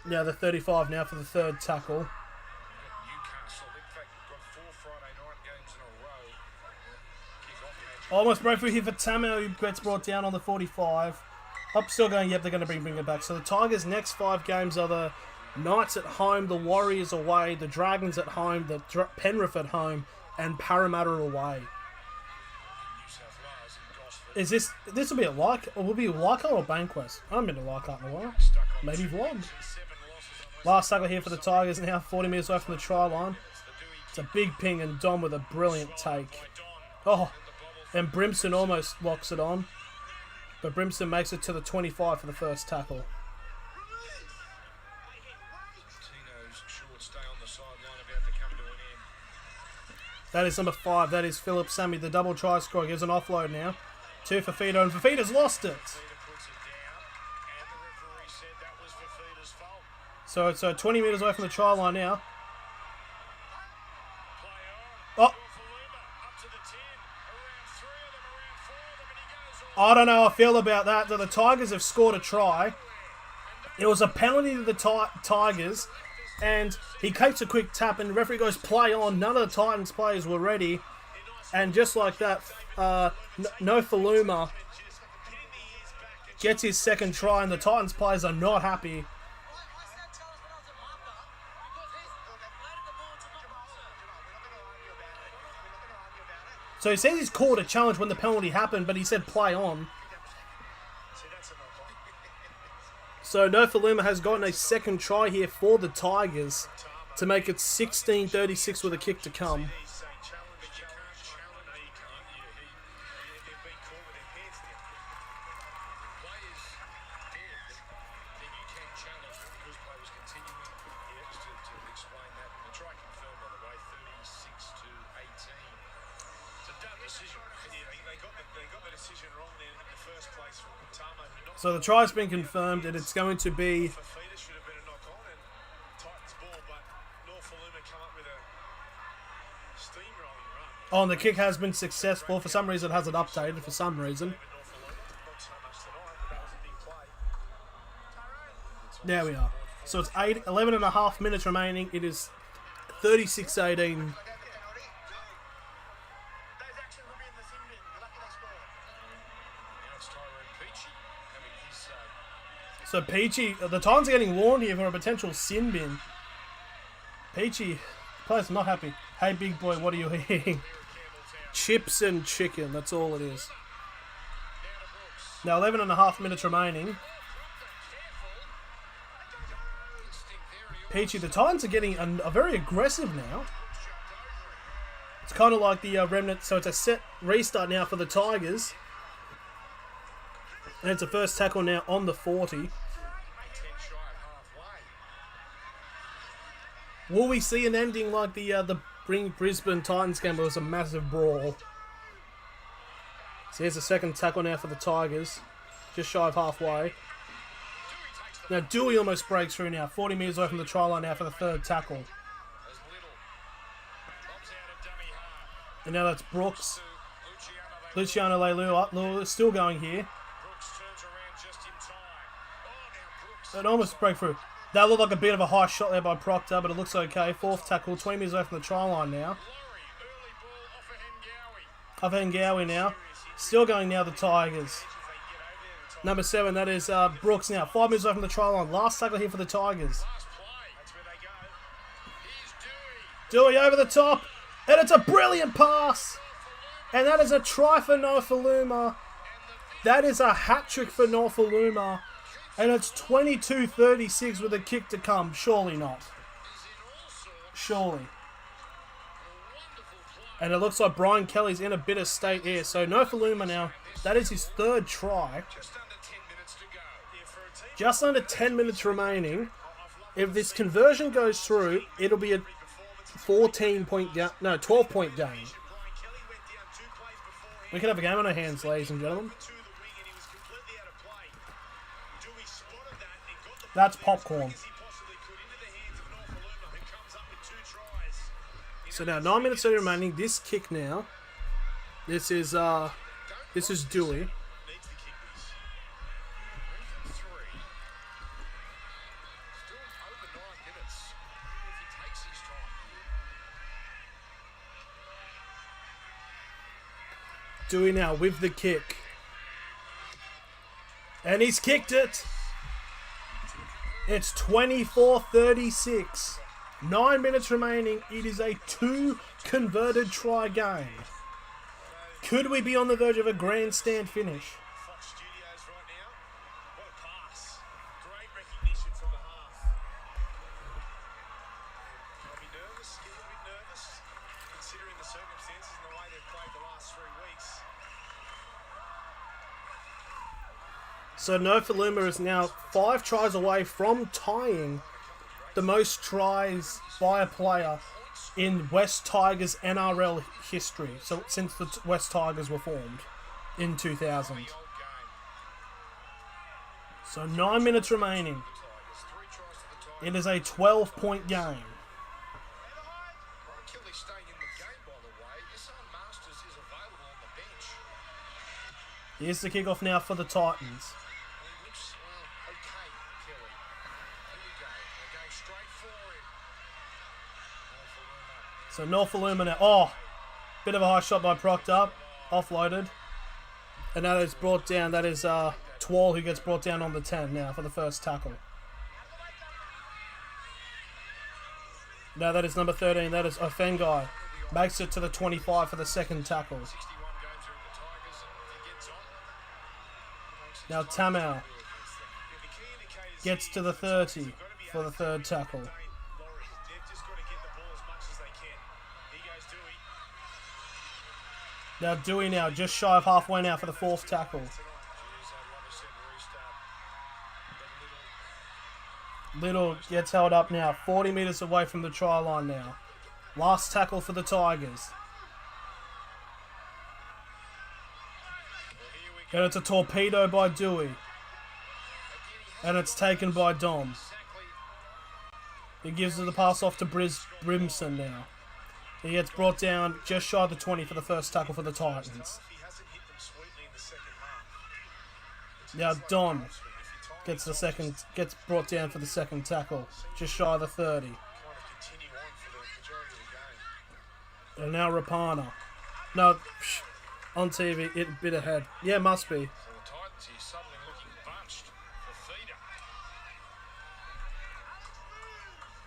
Now the 35 now for the third tackle. Almost breakthrough here for Tamau, who gets brought down on the 45. Up still going, yep, they're going to bring it back. So the Tigers' next 5 games are the Knights at home, the Warriors away, the Dragons at home, the Penrith at home, and Parramatta away. Is this will be a will be Leichhardt or Banquest? I haven't been to Leichhardt in a while. Maybe Vlog. Last tackle here for the Tigers now, 40 metres away from the try line. It's a big ping and Dom with a brilliant take. Oh, and Brimson almost locks it on. But Brimson makes it to the 25 for the first tackle. That is number 5. That is Philip Sammy, the double try scorer. Gives an offload now. 2 for Fafita, and Fafita's lost it. So it's 20 metres away from the try line now. Oh! I don't know how I feel about that. The Tigers have scored a try. It was a penalty to the Tigers. And he takes a quick tap and the referee goes play on. None of the Titans players were ready. And just like that, No Faluma gets his second try and the Titans players are not happy. So he says he's called a challenge when the penalty happened, but he said play on. So Nofaluma has gotten a second try here for the Tigers to make it 16-36 with a kick to come. So the try's been confirmed and it's going to be oh, and the kick has been successful. For some reason it hasn't updated for some reason. There we are. So it's 11 and a half minutes remaining. It is 36-18. So Peachy, the Titans are getting warned here for a potential sin bin. Peachy, players not happy. Hey big boy, what are you eating? Chips and chicken, that's all it is. Now 11 and a half minutes remaining. Peachy, the Titans are getting a very aggressive now. It's kind of like the remnant, so it's a set restart now for the Tigers. And it's a first tackle now on the 40. 10 shy of halfway. Will we see an ending like the Brisbane Titans game? It was a massive brawl. So here's a second tackle now for the Tigers. Just shy of halfway. Now Dewey almost breaks through now. 40 metres away from the try line now for the third tackle. As Little bombs out a dummy half. And now that's Brooks. Luciano Luciano still going here. Brooks turns around just in time. Oh, now Brooks. It almost break through. That looked like a bit of a high shot there by Proctor, but it looks okay. Fourth tackle, 20 metres away from the try line now. Laurie, early ball off of Hengawi. Off Ngawi now. Still going now the Tigers. Number 7, that is Brooks now. 5 metres away from the try line. Last tackle here for the Tigers. Last play. That's where they go. Here's Dewey. Dewey over the top. And it's a brilliant pass. And that is a try for Norfoluma. That is a hat-trick for Norfoluma. And it's 22-36 with a kick to come. Surely not. Surely. And it looks like Brian Kelly's in a bit of state here. So Norfoluma now, that is his third try. Just under 10 minutes to go. Yeah, for a team. Just under 10 minutes remaining. If this conversion goes through, it'll be a 12-point game. Brian Kelly went down 2 plays before We can have a game on our hands, ladies and gentlemen. to the wing and he was completely out of play. Dewey spotted that and got the That's ball popcorn. as he possibly could into the hands of Norfoluma, who comes up with 2 tries. So now 9 minutes remaining. This kick now. This is Dewey. Needs to kick this. 3. Still over 9 minutes. If he takes his time here. Dewey now with the kick. And he's kicked it. It's 24-36. 9 minutes remaining. It is a 2 converted try game. Could we be on the verge of a grandstand finish? Fox Studios right now. What a pass. Great recognition from the half. I'll be nervous, a little bit nervous, considering the circumstances and the way they've played the last 3 weeks. So Norfoluma is now 5 tries away from tying the most tries by a player in West Tigers NRL history. So since the West Tigers were formed in 2000. The old game. So 9 minutes remaining. Tigers, 3 tries to the Tigers. It is a 12-point game. Brian Kelly staying in the game, by the way. SR Masters is available on the bench. Here's the kickoff now for the Titans. And he looks, well, okay, Kelly. Here we go. They're going straight for him. So Norfoluma now. Oh, bit of a high shot by Proctor. Offloaded. And that is brought down. That is Twal who gets brought down on the 10 now for the first tackle. Now that is number 13. That is Ofengai. Makes it to the 25 for the second tackle. 61 games are in the Tigers, and if he gets on, Now Tamau yeah, the key indicators gets to the 30 for the third tackle. Laurie, they've just got to get the ball as much as they can. Here goes Dewey. Now Dewey now just shy of halfway now for the fourth tackle. Jeez, I'd love to see the restart. But Little gets held up now. 40 metres away from the try line now. Last tackle for the Tigers. here we go. And it's a torpedo by Dewey. And it's taken by Dom. Exactly. He gives the pass off to Brimson now. He gets brought down just shy of the 20 for the first tackle for the Titans. He hasn't hit them sweetly in the second half. Now Don gets brought down for the second tackle. Just shy of the 30. Kind of continue on for the majority of the game. And now Rapana. No, on TV, it bit ahead. Yeah, must be. So the Titans here suddenly looking bunched for feeder.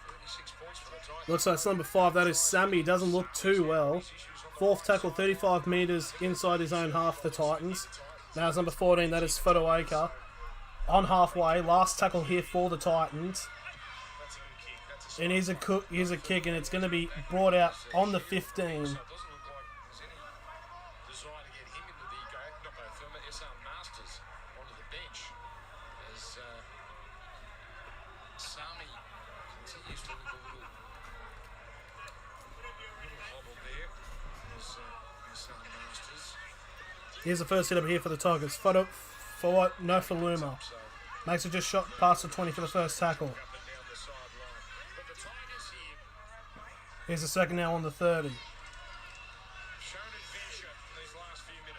36 points for the Titans. Looks like it's number 5. That is Sammy. Doesn't look too well. Fourth tackle, 35 metres inside his own half, the Titans. Now it's number 14. That is Fotoaka. On halfway. Last tackle here for the Titans. That's a good kick. That's a And here's a kick, and it's going to be brought out on the 15. So it doesn't look like there's any desire to get him into the Not Firma, SR Masters onto the Here's the first hit up here for the Tigers. For what? No Faluma. Makes it just shot past the 20 for the first tackle. Here's the second now on the 30.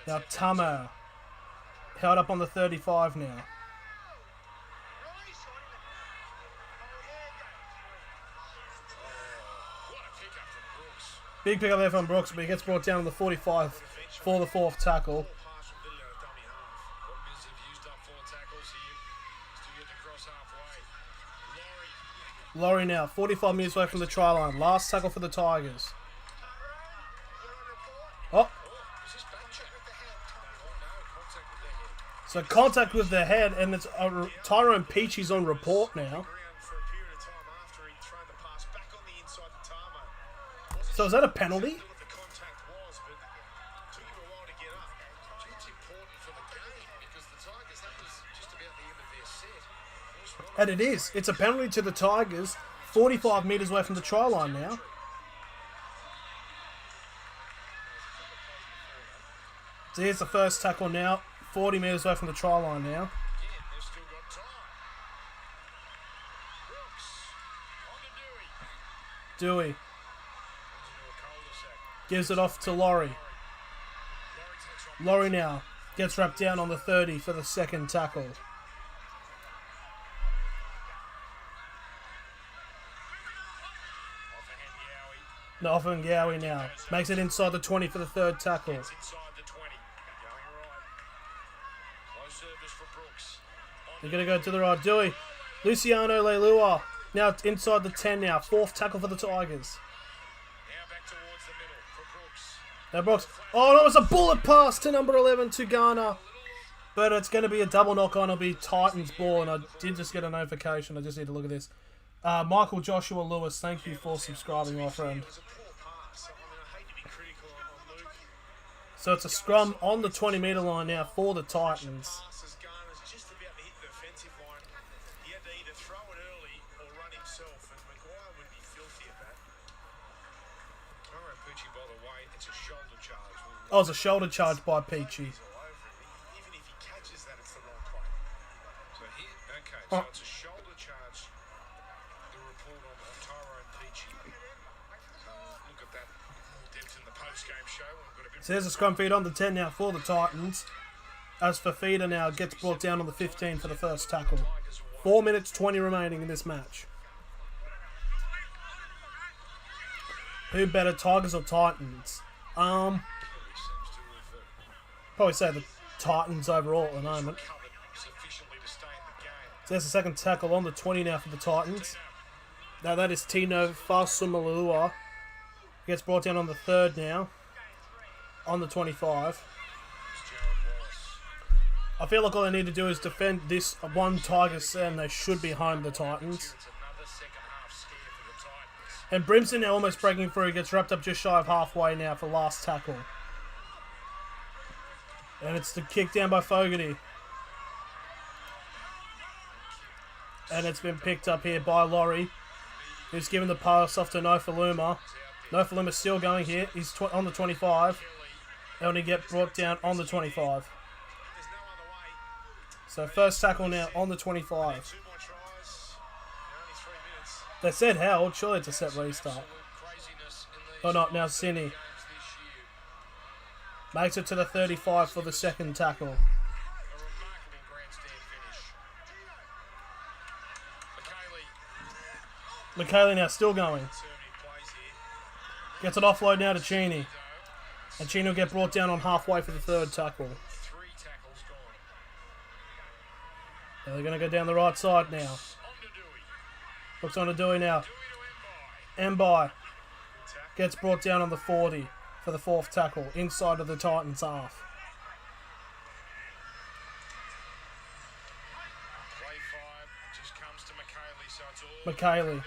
Now Tamo. Held up on the 35 now. Big pick up there from Brooks, but he gets brought down on the 45 for the fourth tackle. Laurie now, 45 metres away from the try line. Last tackle for the Tigers. Oh. So contact with the head, and it's Tyrone Peachy's on report now. So is that a penalty? And it is. It's a penalty to the Tigers. 45 metres away from the try line now. So here's the first tackle now. 40 metres away from the try line now. Dewey. Gives it off to Laurie. Laurie now gets wrapped down on the 30 for the second tackle. No, off and Gowie now. Makes it inside the 20 for the third tackle. They're going to go to the right. Dewey. Luciano Leilua. Now inside the 10 now. Fourth tackle for the Tigers. Now Brooks. Oh no, it's a bullet pass to number 11 to Garner. But it's going to be a double knock on. It'll be Titans ball. And I did just get a notification. I just need to look at this. Michael Joshua Lewis, thank you for subscribing, my friend. So it's a scrum on the 20-metre line now for the Titans. Oh, it's a shoulder charge by Peachy. So it's a shoulder charge. The report on Tyrone Peachy. Look at that depth in the post-game show. So there's a scrum feed on the 10 now for the Titans. As for Feeder now gets brought down on the 15 for the first tackle. 4 minutes 20 remaining in this match. Who better, Tigers or Titans? Probably say the Titans overall at the moment. So there's the second tackle on the 20 now for the Titans. Now that is Tino Fasumalua. Gets brought down on the third now. On the 25. I feel like all they need to do is defend this one Tigers and they should be home, the Titans. And Brimson now almost breaking through. Gets wrapped up just shy of halfway now for last tackle. And it's the kick down by Fogarty. And it's been picked up here by Laurie, who's given the pass off to Nofaluma. Nofaluma's still going here. He's on the 25. And he get brought down on the 25. So first tackle now on the 25. They said held. Surely it's a set restart. Or not. Now Cine makes it to the 35 for the second tackle. McKaylee now still going. Gets an offload now to Cheney. And Cheney will get brought down on halfway for the third tackle. Now they're going to go down the right side now. Looks on to Dewey now. Mbai gets brought down on the 40 for the fourth tackle. Inside of the Titans half. McKaylee.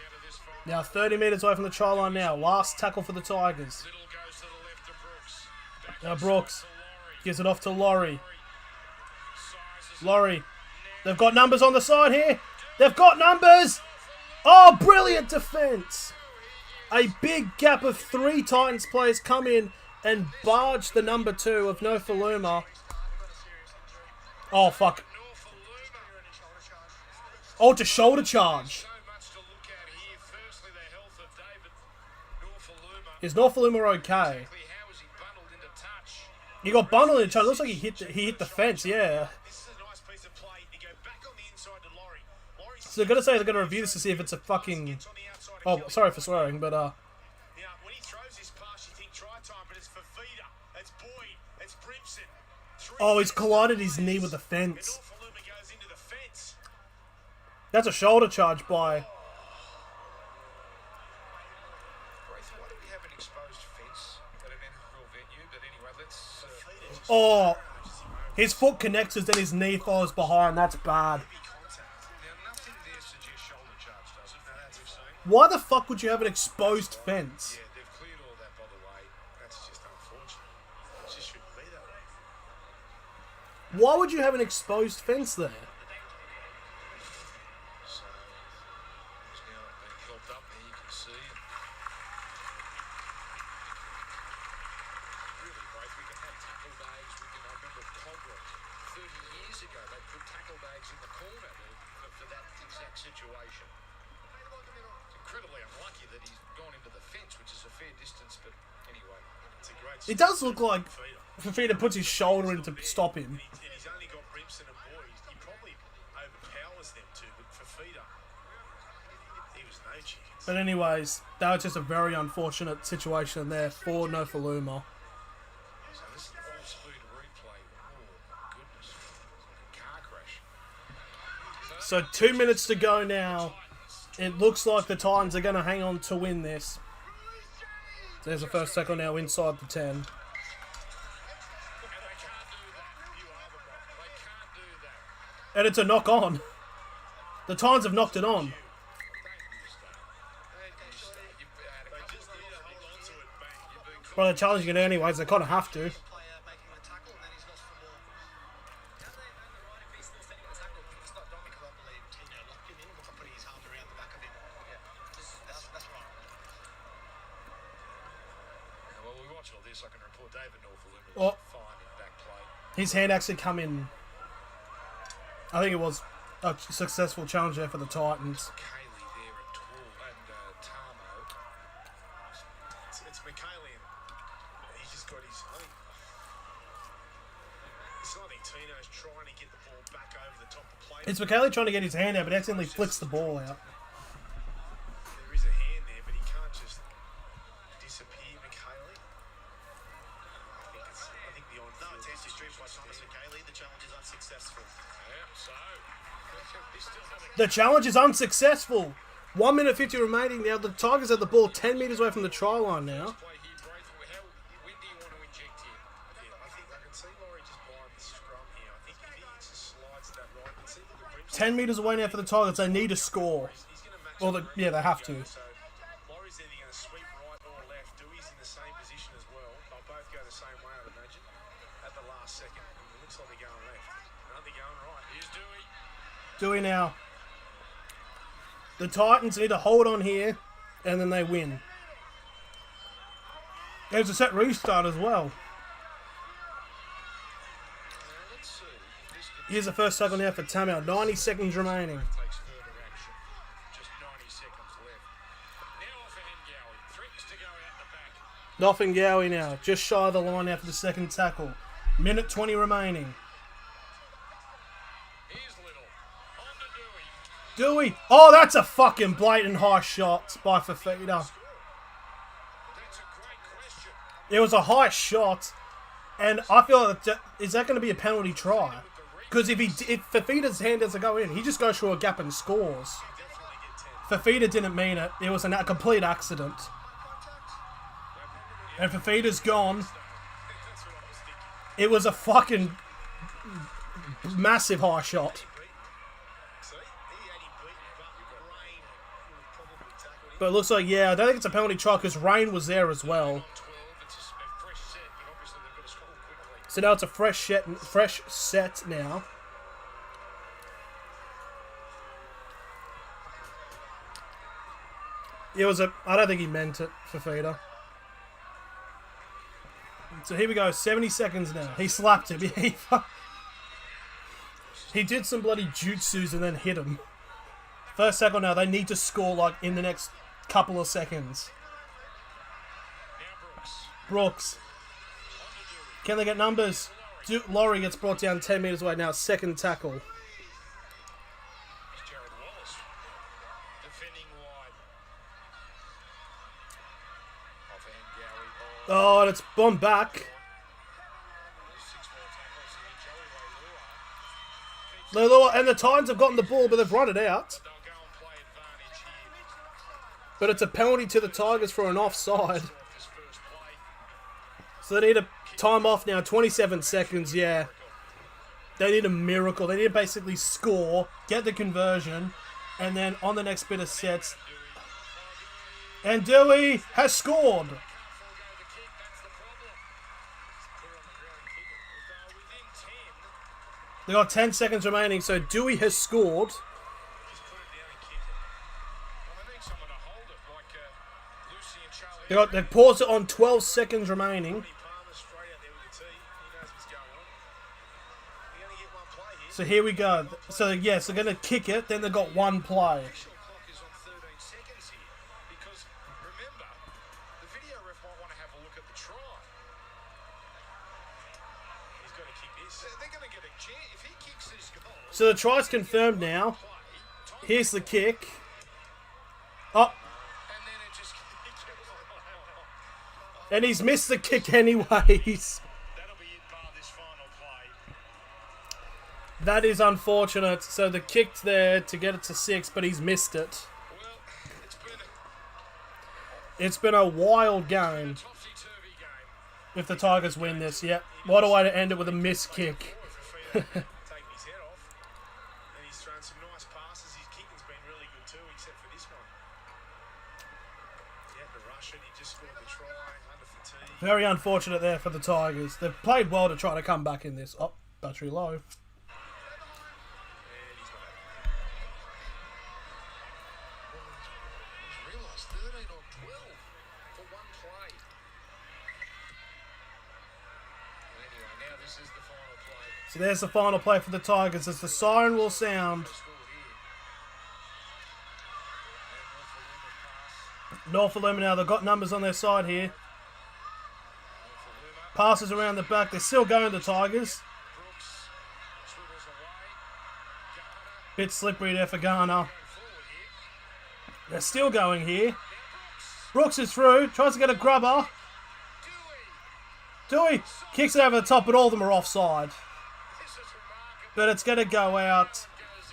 Now 30 metres away from the try line now. Last tackle for the Tigers. Now Brooks gives it off to Laurie. Laurie. They've got numbers on the side here. They've got numbers. Oh, brilliant defence. A big gap of 3 Titans players come in and barge the number 2 of Nofaluma Oh, fuck. Norfoluma. Oh, it's a shoulder charge. So much to look at here. Firstly, the health of David Norfoluma. Is Norfoluma okay? Exactly how was he bundled into touch? He got bundled in the charge. Looks like he hit the fence, yeah. This is a nice piece of play. You go back on the inside to Laurie. So they're gonna say they're gonna review this to see if it's a fucking... Gets on the outside of Oh, Kelly. sorry for swearing, but Now, when he throws this pass, you think try time, but it's for Feeder. It's Boyd. It's Brimson. Oh, he's collided his knee with the And fence. Norfoluma goes into the fence. That's a shoulder charge by... Braith, why do we have an exposed fence at an NRL venue? But anyway, let's... Oh, his foot connects and then his knee falls behind. That's bad. Now, nothing there suggests shoulder charge, does it? No, that's we've seen. Why the fuck would you have an exposed fence? Yeah, they've cleared all that, by the way. That's just unfortunate. It just shouldn't be that way. Why would you have an exposed fence there? So, he's now been helped up there, you can see. Really, Braith, we can have tackle bags. I remember Cobra 30 years ago, they put tackle bags in the corner for that exact situation. It's incredibly unlucky that he's gone into the fence, which is a fair distance, but anyway. It's a great It does look like Fafita puts his shoulder in to stop him. And he's only got Brimson and Boyd. He probably overpowers them too, but for Feeder, he was no chicken. But anyways, that was just a very unfortunate situation there for Nofaluma. So this is an all-speed replay. Oh, my goodness. Car crash. So 2 minutes to go now. It looks like the Titans are going to hang on to win this. There's the first tackle now inside the 10. And they can't do that. You are the block. They can't do that. And it's a knock on. The Titans have knocked it on. Thank you, Star. Thank you, Star. They just need to hold on to it, bang. You've been caught. Well, they're challenging it anyways. They kind of have to. Player making the tackle and then he's lost the ball. Does they earn the right if he's still standing the tackle? It's not Dominic, I believe. Tino locked him in by putting his arms around the back of him. Yeah, that's right. Well, we watch all this. I can report David Norfoluma Oh. was fine in back play. His hand actually come in. I think it was a successful challenge there for the Titans. Kaylee there at Tall and Tamo. It's McKaylee. He's just got his. It's not like Tino's trying to get the ball back over the top of the plate. It's McKaylee trying to get his hand out, but accidentally flicks the ball out. There is a hand there, but he can't just disappear, McKaylee. I think the on-field. No attempt to shoot by Thomas McKaylee. The challenge is unsuccessful. Yeah, so he's still having. The challenge is unsuccessful. 1 minute 50 remaining now. The Tigers have the ball 10 metres away from the try line now. Play here, Braith. When do you want to inject here? Yeah, I think I can see Laurie just behind the scrum here. I think if he just slides to that right, but see, look at Brimson. 10 metres away now for the Tigers. They need a score. He's going to match. Well, yeah, they have to. So Laurie's either going to sweep right or left. Dewey's in the same position as well. They'll both go the same way, I'd imagine. At the last second, it looks like they're going left. Aren't they going right? Here's Dewey. Dewey now. The Titans need to hold on here, and then they win. There's a set restart as well. Now let's see if this can Here's the first tackle now for Tamau. 90 seconds remaining. takes further action. Just 90 seconds left. Now off in Gowie. Threatens to go out the back. Noffingowie now, just shy of the line after the second tackle. Minute 20 remaining. Here's Little. On to Dewey. Dewey. Oh, that's a fucking blatant high shot by Fafita. That's a great question. It was a high shot, and I feel like is that going to be a penalty try? Because if Fafita's hand doesn't go in, he just goes through a gap and scores. Definitely get 10. Fafita didn't mean it. It was a complete accident. And Fafita's gone. That's what I was thinking. It was a fucking massive high shot. See? He had him beaten, but Rain would have probably tackled him. But it looks like, yeah, I don't think it's a penalty try because Rain was there as well. 12, it's a fresh set, but obviously they've got to score quickly. So now it's a fresh set now. It was I don't think he meant it, Fafita. So here we go, 70 seconds now. He slapped him. He did some bloody jutsus and then hit him. First tackle now. They need to score like in the next couple of seconds. Brooks. Can they get numbers? Laurie gets brought down 10 metres away now. Second tackle. Jared Wallace defending wide. Offhand Gowie. Oh, and it's bombed back. 6 more tackles here. Joey Leilua. Leilua and the Titans have gotten the ball, but they've run it out. They'll go and play advantage here. But it's a penalty to the Tigers for an offside. Off this first play. So they need a time off now. 27 seconds, yeah. They need a miracle. They need to basically score, get the conversion, and then on the next bit of sets. And Dewey has scored. Forego the kick, that's the problem. Put it on the ground and kick it. If they are within 10, They got 10 seconds remaining, so Dewey has scored. just put it down and kick it. Well, they need someone to hold it, like Lucy and Charlie. They paused it on 12 seconds remaining. Palmer straight out there with the tee. He knows what's going on. We only get one play here. So here we go. So yes, they're going to kick it, then they've got one play. Official clock is on 13 seconds here. Because, remember, the video ref might want to have a look at the try. He's got to kick this. They're going to get a chance. If he kicks this goal, So the try's confirmed now. play, Here's the kick. Oh, and then it just and he's missed the kick anyways. That'll be it, bar this final play. That is unfortunate. So the kick's there to get it to 6, but he's missed it. Well, It's been a wild game. a topsy-turvy game. If the Tigers win this, yep. What a way to end it with a missed kick. Taking his head off. And he's thrown some nice passes. His kicking's been really good too, except for this one. He had to rush it. He just scored the try under fatigue. Very unfortunate there for the Tigers. They've played well to try to come back in this. Oh, battery low. And he's got it. He's realised 13 on 12 for one play. Anyway, now this is the final play. So there's the final play for the Tigers as the siren will sound. Score here. And North Alumni now, they've got numbers on their side here. Passes around the back. They're still going, the Tigers. Brooks swivels away. Garner Bit slippery there for Garner. forward here. They're still going here. Brooks is through. Tries to get a grubber. Dewey kicks it over the top, but all of them are offside. This is remarkable. But it's going to go out. Goes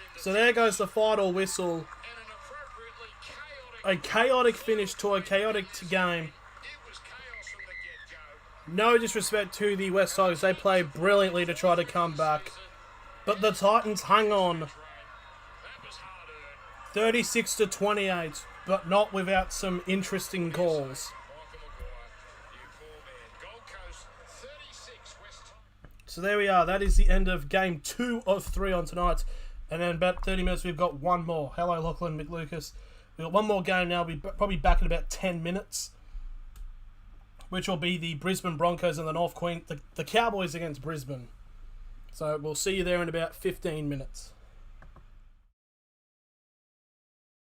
into So there goes the final whistle. and an appropriately chaotic. A chaotic finish to a chaotic game. It was chaos from the get-go. No disrespect to the West Tigers. They played brilliantly to try to come back. But the Titans hung on That was hard-earned. 36 to 28, but not without some interesting calls. Michael Maguire, you poor man. Gold Coast 36, West. So there we are. That is the end of game 2 of 3 on tonight. And then about 30 minutes, we've got one more. Hello, Lachlan McLucas. We've got one more game now. We'll be probably back in about 10 minutes, which will be the Brisbane Broncos and the North Queen, the Cowboys against Brisbane. So we'll see you there in about 15 minutes.